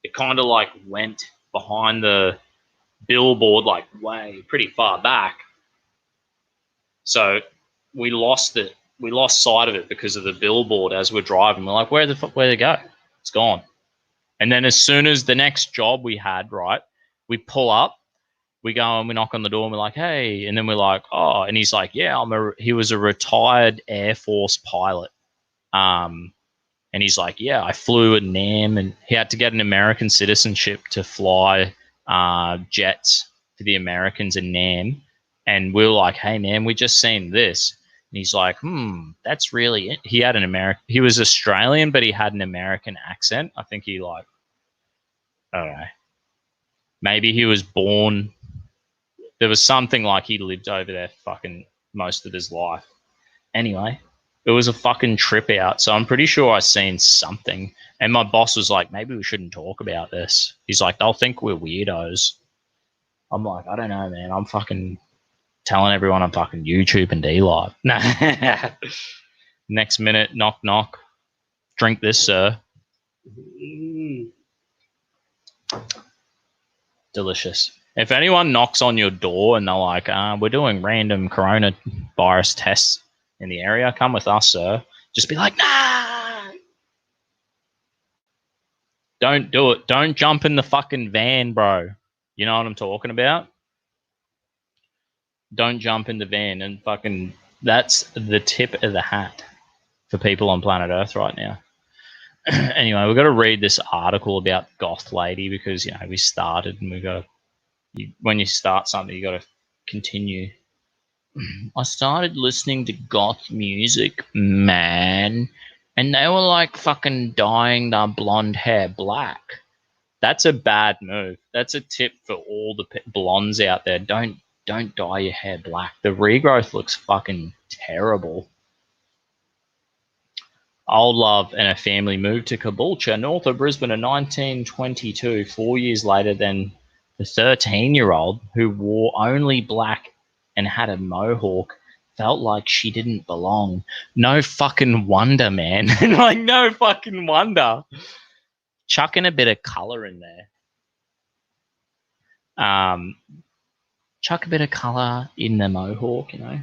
it kind of like went behind the billboard, like way pretty far back. So we lost it. We lost sight of it because of the billboard as we're driving. We're like, where'd it go? It's gone. And then as soon as the next job we had, right, we pull up, we go and we knock on the door and we're like, hey, and then we're like, oh, and he's like, yeah, he was a retired Air Force pilot. And he's like, yeah, I flew at NAM, and he had to get an American citizenship to fly jets for the Americans in NAM. And we were like, hey, man, we just seen this. And he's like, that's really it. He had he was Australian, but he had an American accent. I think he I don't know. Maybe he was born. There was something like he lived over there fucking most of his life. Anyway, it was a fucking trip out. So I'm pretty sure I seen something. And my boss was like, maybe we shouldn't talk about this. He's like, they'll think we're weirdos. I'm like, I don't know, man. I'm fucking telling everyone I'm fucking YouTube and D-Live. Nah. Next minute, knock, knock. Drink this, sir. Delicious. If anyone knocks on your door and they're like, we're doing random coronavirus tests in the area, come with us, sir. Just be like, nah. Don't do it. Don't jump in the fucking van, bro. You know what I'm talking about? Don't jump in the van and fucking... That's the tip of the hat for people on planet Earth right now. Anyway, we've got to read this article about Goth Lady because, you know, we started and we got to... when you start something, you got to continue. I started listening to goth music, man, and they were like fucking dyeing their blonde hair black. That's a bad move. That's a tip for all the blondes out there. Don't dye your hair black. The regrowth looks fucking terrible. Old love and a family moved to Caboolture, north of Brisbane in 1922, 4 years later than the 13-year-old who wore only black and had a mohawk felt like she didn't belong. No fucking wonder, man. Like, no fucking wonder. Chucking a bit of colour in there. Chuck a bit of colour in the mohawk, you know.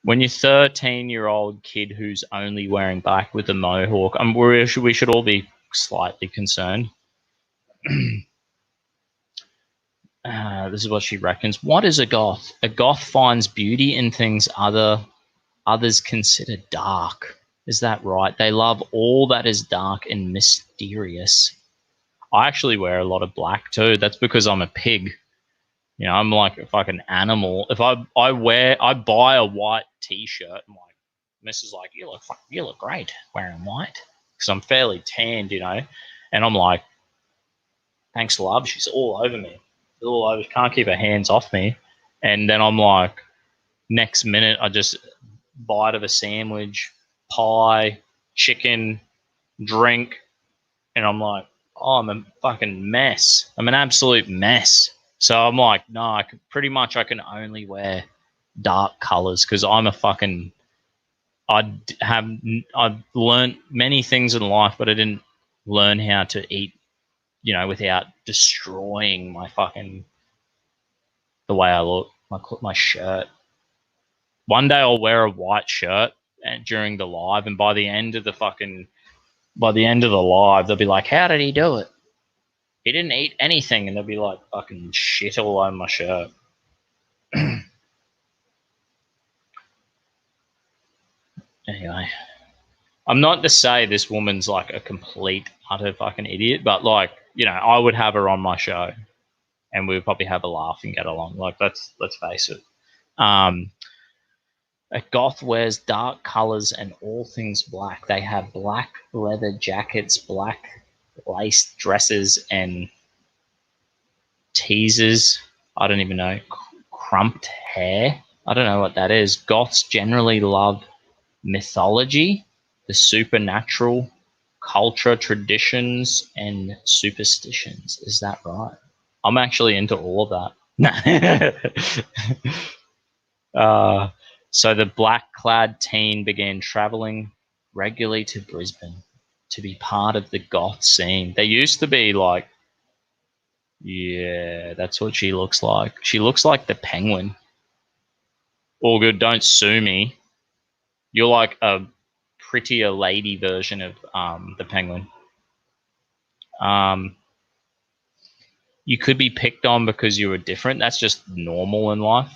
When you're 13-year-old kid who's only wearing black with a mohawk, we should all be slightly concerned. This is what she reckons. What is a goth? A goth finds beauty in things others consider dark. Is that right? They love all that is dark and mysterious. I actually wear a lot of black too. That's because I'm a pig. You know, I'm like a fucking animal. If I buy a white t-shirt, my missus is like, you look great wearing white. Because I'm fairly tanned, you know. And I'm like, thanks, love. She's all over me. All over. She can't keep her hands off me. And then I'm like, next minute, I just bite of a sandwich, pie, chicken, drink. And I'm like, oh, I'm a fucking mess. I'm an absolute mess. So I'm like, no, I can only wear dark colors because I'm a fucking... I've learned many things in life, but I didn't learn how to eat, you know, without destroying my fucking... the way I look, my shirt. One day I'll wear a white shirt during the live, and by the end of the live, they'll be like, how did he do it? He didn't eat anything, and they'll be like fucking shit all over my shirt. Anyway, I'm not to say this woman's like a complete, utter fucking idiot, but like, you know, I would have her on my show and we would probably have a laugh and get along. Like, let's face it. A goth wears dark colors and all things black. They have black leather jackets, black lace dresses, and teasers. I don't even know. Crumped hair. I don't know what that is. Goths generally love mythology, the supernatural, culture, traditions, and superstitions. Is that right? I'm actually into all of that. So the black-clad teen began traveling regularly to Brisbane. to be part of the goth scene. They used to be like, yeah, that's what she looks like. She looks like the Penguin. All good, don't sue me. You're like a prettier lady version of the Penguin. You could be picked on because you were different. That's just normal in life.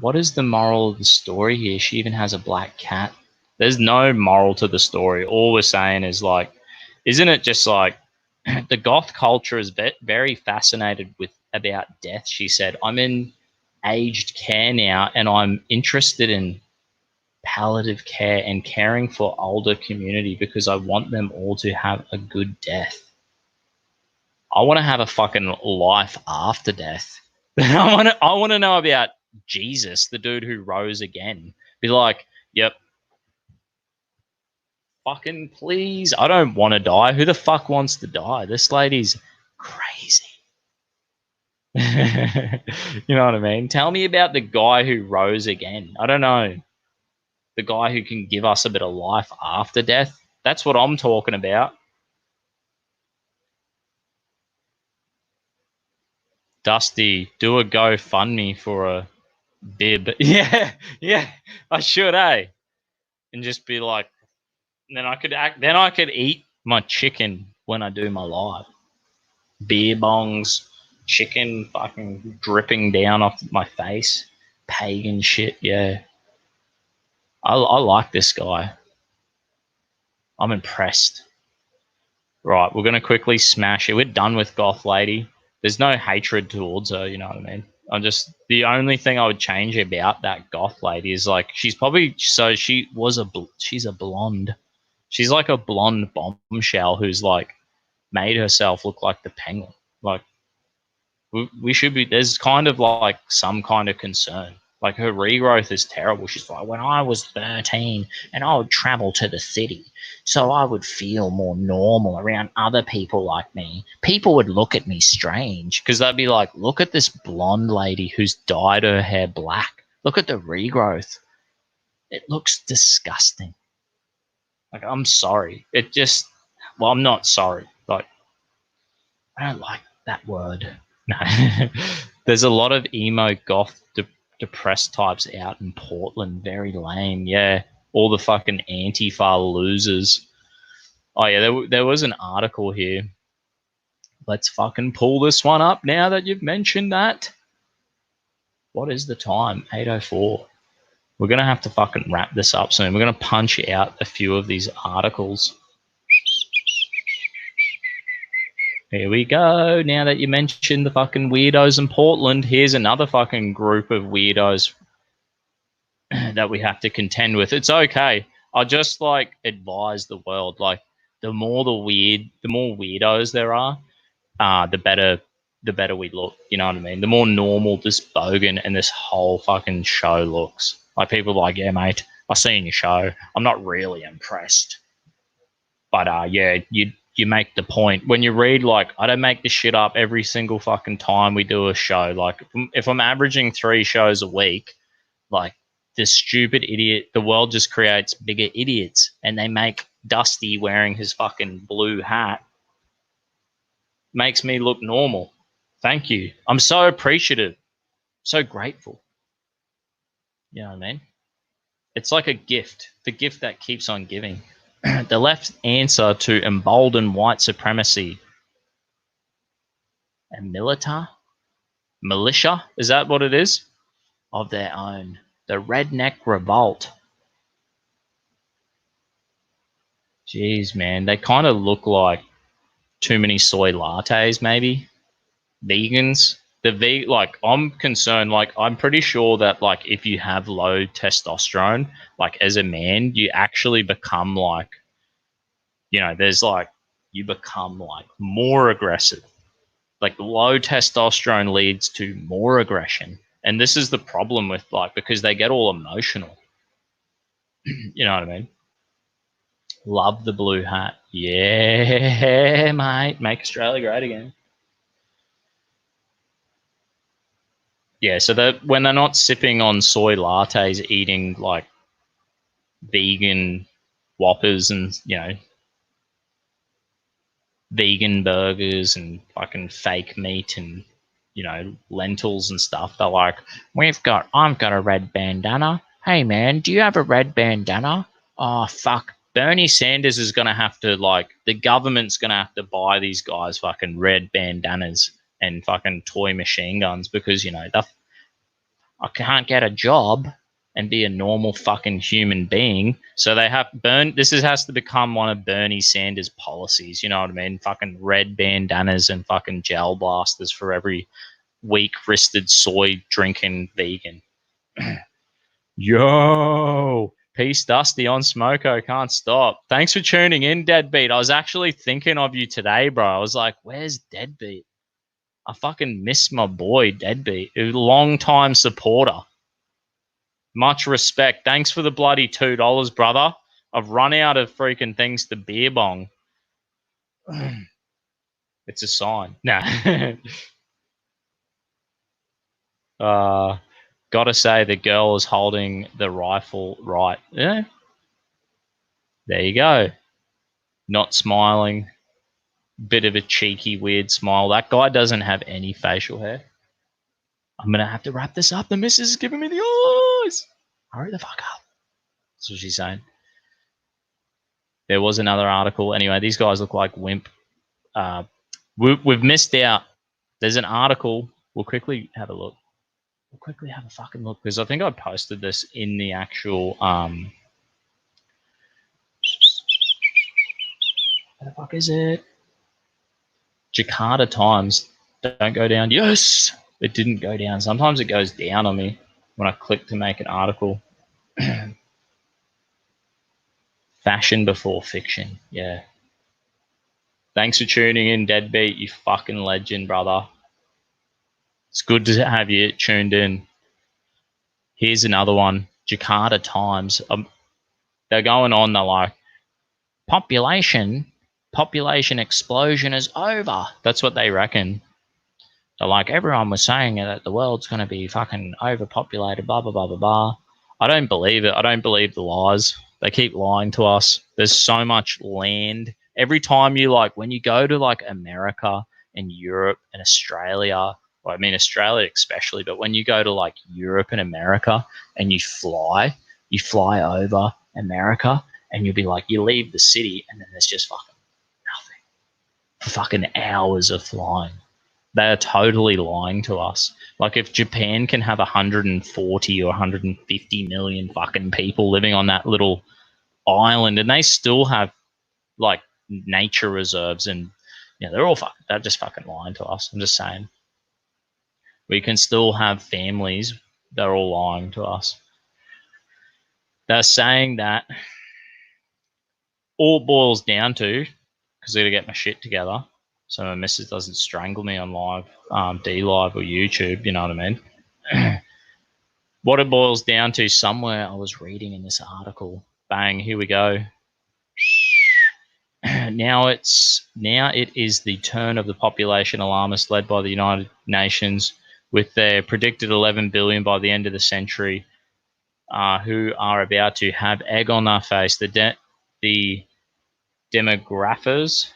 What is the moral of the story here? She even has a black cat. There's no moral to the story. All we're saying is like, isn't it just like the goth culture is very fascinated with about death? She said, I'm in aged care now and I'm interested in palliative care and caring for older community because I want them all to have a good death. I want to have a fucking life after death. I want to know about Jesus, the dude who rose again. Be like, yep, fucking please, I don't want to die. Who the fuck wants to die? This lady's crazy. You know what I mean? Tell me about the guy who rose again. I don't know. The guy who can give us a bit of life after death. That's what I'm talking about. Dusty, do a GoFundMe for a bib. Yeah, I should, eh? And just be like, then I could eat my chicken when I do my live. Beer bongs, chicken fucking dripping down off my face. Pagan shit, yeah. I like this guy. I'm impressed. Right, we're going to quickly smash it. We're done with Goth Lady. There's no hatred towards her, you know what I mean? The only thing I would change about that Goth Lady is like, she's a blonde. She's like a blonde bombshell who's like made herself look like the Penguin. Like, we should be, there's kind of like some kind of concern. Like, her regrowth is terrible. She's like, when I was 13 and I would travel to the city so I would feel more normal around other people like me, people would look at me strange because they'd be like, look at this blonde lady who's dyed her hair black. Look at the regrowth. It looks disgusting. Like, I'm sorry. I'm not sorry. Like, I don't like that word. No. There's a lot of emo goth depressed types out in Portland. Very lame. Yeah. All the fucking Antifa losers. Oh, yeah. There was an article here. Let's fucking pull this one up now that you've mentioned that. What is the time? 8:04. We're going to have to fucking wrap this up soon. We're going to punch out a few of these articles. Here we go. Now that you mentioned the fucking weirdos in Portland, here's another fucking group of weirdos that we have to contend with. It's okay. I'll just like advise the world, like the more weirdos there are, the better we look. You know what I mean? The more normal this bogan and this whole fucking show looks. Like, people are like, yeah, mate, I seen your show. I'm not really impressed. But yeah, you make the point. When you read, like, I don't make this shit up every single fucking time we do a show. Like, if I'm averaging 3 shows a week, like, this stupid idiot, the world just creates bigger idiots, and they make Dusty wearing his fucking blue hat makes me look normal. Thank you. I'm so appreciative, so grateful. You know what I mean? It's like a gift, the gift that keeps on giving. The left answer to embolden white supremacy and militia, is that what it is? Of their own. The redneck revolt. Jeez, man, they kind of look like too many soy lattes, maybe. Vegans. Like, I'm concerned, like, I'm pretty sure that, like, if you have low testosterone, like, as a man, you actually become like, you know, there's like, you become like more aggressive. Like, low testosterone leads to more aggression. And this is the problem with, like, because they get all emotional. You know what I mean? Love the blue hat. Yeah, mate. Make Australia great again. Yeah, so that when they're not sipping on soy lattes, eating like vegan Whoppers and, you know, vegan burgers and fucking fake meat and, you know, lentils and stuff, they're like, I've got a red bandana. Hey man, do you have a red bandana? Oh fuck. Bernie Sanders is gonna have to, like, the government's gonna have to buy these guys fucking red bandanas and fucking toy machine guns because, you know, I can't get a job and be a normal fucking human being. So they have has to become one of Bernie Sanders' policies. You know what I mean? Fucking red bandanas and fucking gel blasters for every weak-wristed soy drinking vegan. Yo, peace, Dusty on Smoko. Can't stop. Thanks for tuning in, Deadbeat. I was actually thinking of you today, bro. I was like, where's Deadbeat? I fucking miss my boy, Deadbeat. A long-time supporter. Much respect. Thanks for the bloody $2, brother. I've run out of freaking things to beer bong. It's a sign. Nah. Gotta say, the girl is holding the rifle right. Yeah. There you go. Not smiling. Bit of a cheeky, weird smile. That guy doesn't have any facial hair. I'm gonna have to wrap this up. The missus is giving me the eyes. Hurry the fuck up. That's what she's saying. There was another article. Anyway, these guys look like wimp. We've missed out. There's an article. We'll quickly have a look. We'll quickly have a fucking look because I think I posted this in the actual. Where the fuck is it? Jakarta Times. Don't go down. Yes! It didn't go down. Sometimes it goes down on me when I click to make an article. Fashion before fiction. Yeah. Thanks for tuning in, Deadbeat, you fucking legend, brother. It's good to have you tuned in. Here's another one. Jakarta Times. They're going on, they're like, population explosion is over. That's what they reckon. They're like, everyone was saying that the world's going to be fucking overpopulated, blah, blah, blah, blah, blah. I don't believe it. I don't believe the lies. They keep lying to us. There's so much land. Every time you, like, when you go to, like, America and Europe and Australia, well, I mean, Australia especially, but when you go to, like, Europe and America and you fly over America and you'll be like, you leave the city and then there's just fucking nothing for fucking hours of flying. They are totally lying to us. Like, if Japan can have 140 or 150 million fucking people living on that little island and they still have, like, nature reserves and, yeah, they're just fucking lying to us. I'm just saying. We can still have families. They're all lying to us. They're saying that all it boils down to, because I got to get my shit together so my missus doesn't strangle me on live, D-Live or YouTube, you know what I mean? What it boils down to, somewhere I was reading in this article, bang, here we go. Now it is the turn of the population alarmists led by the United Nations with their predicted 11 billion by the end of the century, who are about to have egg on their face. The demographers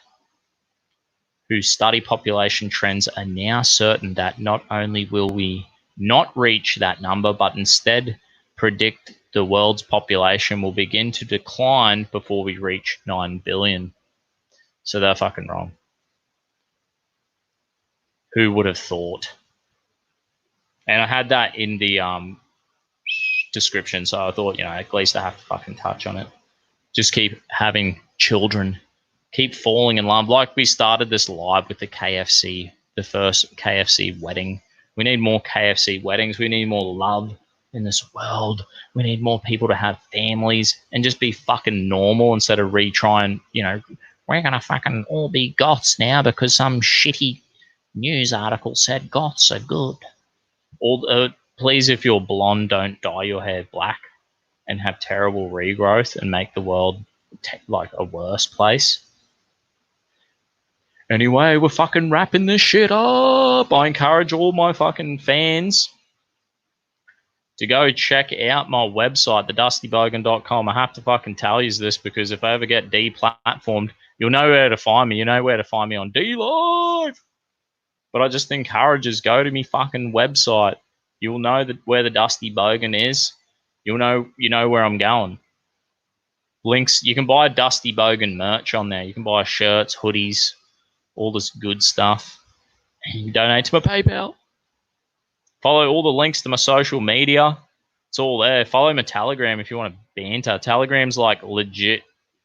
who study population trends are now certain that not only will we not reach that number, but instead predict the world's population will begin to decline before we reach 9 billion. So they're fucking wrong. Who would have thought? And I had that in the description, so I thought, you know, at least I have to fucking touch on it. Just keep having children. Keep falling in love. Like we started this live with the KFC, the first KFC wedding. We need more KFC weddings. We need more love in this world. We need more people to have families and just be fucking normal instead of retrying, you know, we're going to fucking all be goths now because some shitty news article said goths are good. Please, if you're blonde, don't dye your hair black and have terrible regrowth and make the world like a worse place. Anyway, we're fucking wrapping this shit up. I encourage all my fucking fans to go check out my website, thedustybogan.com. I have to fucking tell you this because if I ever get deplatformed, you'll know where to find me. You know where to find me on DLive. But I just encourage us, go to me fucking website. You'll know that where the Dusty Bogan is. You know where I'm going. Links, you can buy Dusty Bogan merch on there. You can buy shirts, hoodies, all this good stuff. And you can donate to my PayPal. Follow all the links to my social media. It's all there. Follow my Telegram if you want to banter. Telegram's like legit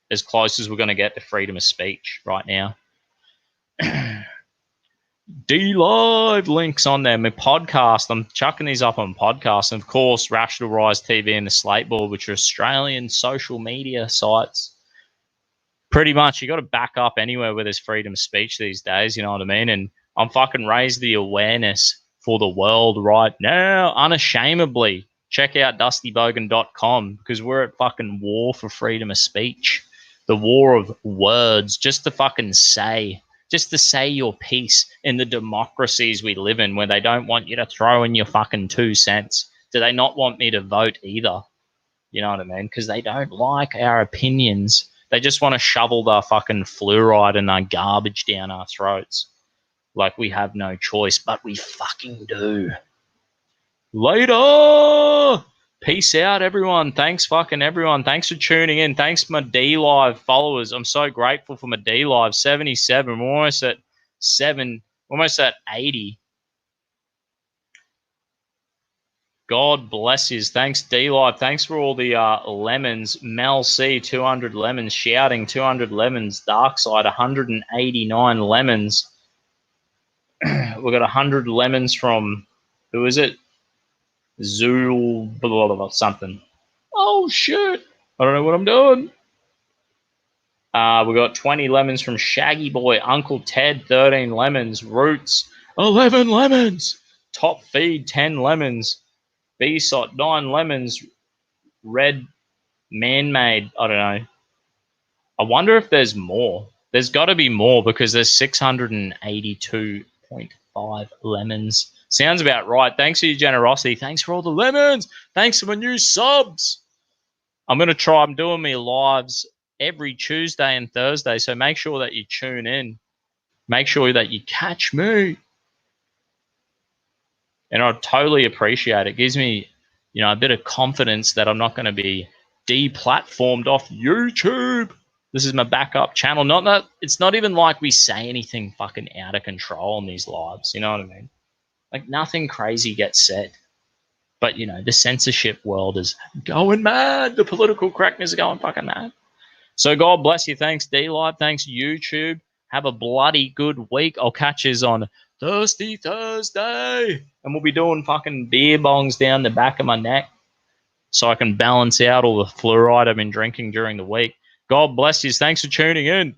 as close as we're going to get to freedom of speech right now. DLive links on there. My podcast, I'm chucking these up on podcasts. And of course, Rational Rise TV and the Slate Board, which are Australian social media sites. Pretty much, you got to back up anywhere where there's freedom of speech these days, you know what I mean? And I'm fucking raised the awareness for the world right now, unashamedly. Check out dustybogan.com because we're at fucking war for freedom of speech. The war of words, just to fucking say. Just to say your piece in the democracies we live in where they don't want you to throw in your fucking 2 cents. Do they not want me to vote either? You know what I mean? Because they don't like our opinions. They just want to shovel their fucking fluoride and their garbage down our throats. Like we have no choice, but we fucking do. Later! Peace out, everyone. Thanks, fucking everyone. Thanks for tuning in. Thanks, my DLive followers. I'm so grateful for my DLive. 77. We're almost at 80. God bless you. Thanks, DLive. Thanks for all the lemons. Mel C, 200 lemons. Shouting, 200 lemons. Darkside, 189 lemons. We've got 100 lemons from, who is it? Zool, blah, blah, blah, something. Oh, shit. I don't know what I'm doing. We got 20 lemons from Shaggy Boy. Uncle Ted, 13 lemons. Roots, 11 lemons. Top Feed, 10 lemons. B-Sot, 9 lemons. Red Man-Made, I don't know. I wonder if there's more. There's got to be more because there's 682.5 lemons. Sounds about right. Thanks for your generosity. Thanks for all the lemons. Thanks for my new subs. I'm going to try. I'm doing my lives every Tuesday and Thursday, so make sure that you tune in. Make sure that you catch me. And I totally appreciate it. It gives me, a bit of confidence that I'm not going to be deplatformed off YouTube. This is my backup channel. Not that it's not even like we say anything fucking out of control on these lives. You know what I mean? Like nothing crazy gets said. But, the censorship world is going mad. The political correctness is going fucking mad. So God bless you. Thanks, DLive. Thanks, YouTube. Have a bloody good week. I'll catch you on Thirsty Thursday. And we'll be doing fucking beer bongs down the back of my neck so I can balance out all the fluoride I've been drinking during the week. God bless you. Thanks for tuning in.